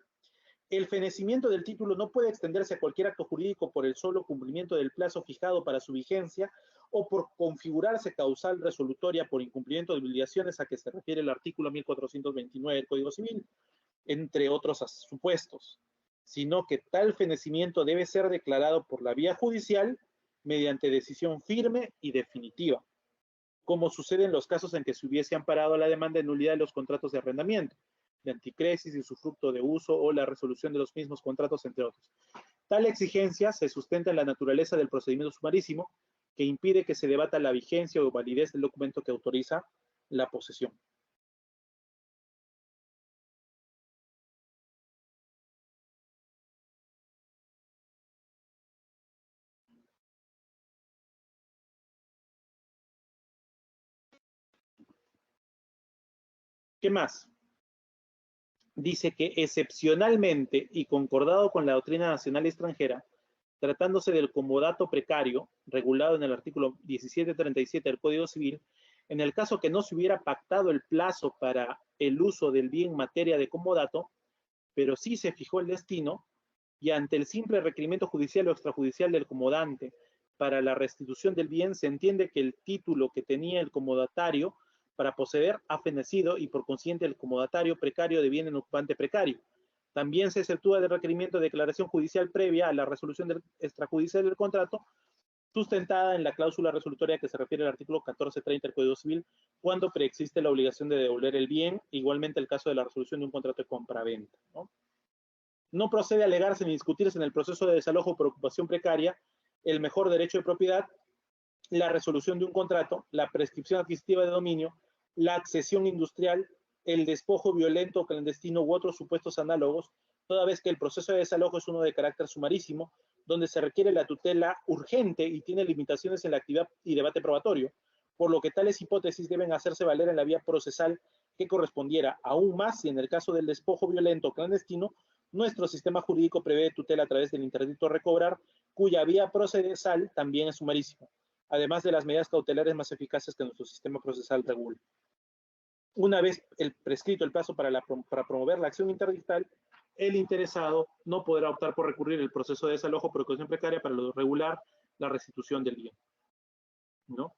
El fenecimiento del título no puede extenderse a cualquier acto jurídico por el solo cumplimiento del plazo fijado para su vigencia o por configurarse causal resolutoria por incumplimiento de obligaciones a que se refiere el artículo 1429 del Código Civil, entre otros supuestos, sino que tal fenecimiento debe ser declarado por la vía judicial mediante decisión firme y definitiva, como sucede en los casos en que se hubiese amparado la demanda de nulidad de los contratos de arrendamiento, de anticresis y usufructo de uso o la resolución de los mismos contratos, entre otros. Tal exigencia se sustenta en la naturaleza del procedimiento sumarísimo, que impide que se debata la vigencia o validez del documento que autoriza la posesión. ¿Qué más? Dice que excepcionalmente y concordado con la doctrina nacional y extranjera, tratándose del comodato precario, regulado en el artículo 1737 del Código Civil, en el caso que no se hubiera pactado el plazo para el uso del bien en materia de comodato, pero sí se fijó el destino, y ante el simple requerimiento judicial o extrajudicial del comodante para la restitución del bien, se entiende que el título que tenía el comodatario para poseer ha fenecido y por consiguiente el comodatario precario deviene en ocupante precario. También se exceptúa del requerimiento de declaración judicial previa a la resolución extrajudicial del contrato, sustentada en la cláusula resolutoria que se refiere al artículo 1430 del Código Civil, cuando preexiste la obligación de devolver el bien, igualmente el caso de la resolución de un contrato de compraventa, ¿no? No procede a alegarse ni discutirse en el proceso de desalojo por ocupación precaria el mejor derecho de propiedad, la resolución de un contrato, la prescripción adquisitiva de dominio, la accesión industrial, el despojo violento o clandestino u otros supuestos análogos, toda vez que el proceso de desalojo es uno de carácter sumarísimo, donde se requiere la tutela urgente y tiene limitaciones en la actividad y debate probatorio, por lo que tales hipótesis deben hacerse valer en la vía procesal que correspondiera, aún más si en el caso del despojo violento o clandestino, nuestro sistema jurídico prevé tutela a través del interdicto a recobrar, cuya vía procesal también es sumarísima, además de las medidas cautelares más eficaces que nuestro sistema procesal regula. Una vez prescrito el plazo para promover la acción interdictal, el interesado no podrá optar por recurrir el proceso de desalojo por ocupación precaria para regular la restitución del bien, ¿no?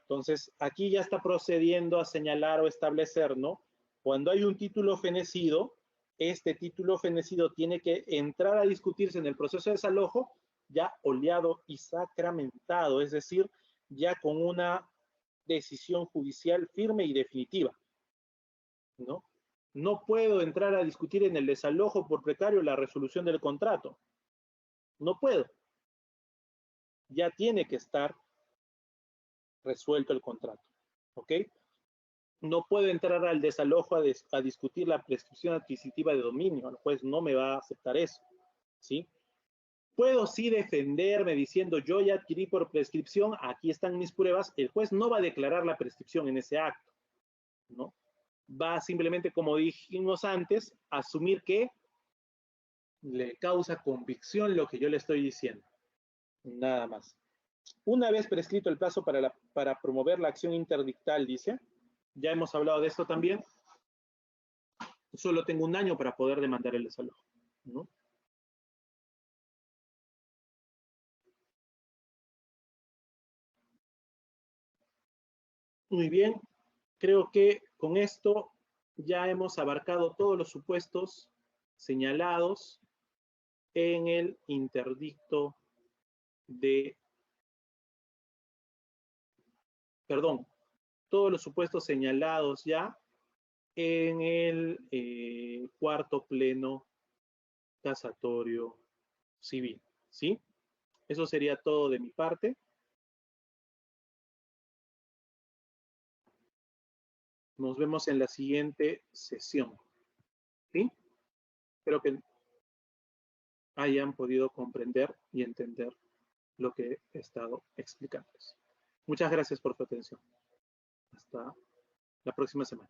Entonces, aquí ya está procediendo a señalar o establecer, ¿no? Cuando hay un título fenecido, este título fenecido tiene que entrar a discutirse en el proceso de desalojo ya oleado y sacramentado, es decir, ya con una decisión judicial firme y definitiva, ¿no? No puedo entrar a discutir en el desalojo por precario la resolución del contrato. No puedo. Ya tiene que estar resuelto el contrato. ¿Ok? No puedo entrar al desalojo a discutir la prescripción adquisitiva de dominio. El juez no me va a aceptar eso. ¿Sí? Puedo sí defenderme diciendo yo ya adquirí por prescripción, aquí están mis pruebas. El juez no va a declarar la prescripción en ese acto, ¿no? Va simplemente, como dijimos antes, a asumir que le causa convicción lo que yo le estoy diciendo. Nada más. Una vez prescrito el plazo para promover la acción interdictal, dice, ya hemos hablado de esto también, solo tengo 1 año para poder demandar el desalojo, ¿no? Muy bien, creo que con esto ya hemos abarcado todos los supuestos señalados en el interdicto de, perdón, todos los supuestos señalados ya en el cuarto pleno casatorio civil, ¿sí? Eso sería todo de mi parte. Nos vemos en la siguiente sesión, ¿sí? Espero que hayan podido comprender y entender lo que he estado explicándoles. Muchas gracias por su atención. Hasta la próxima semana.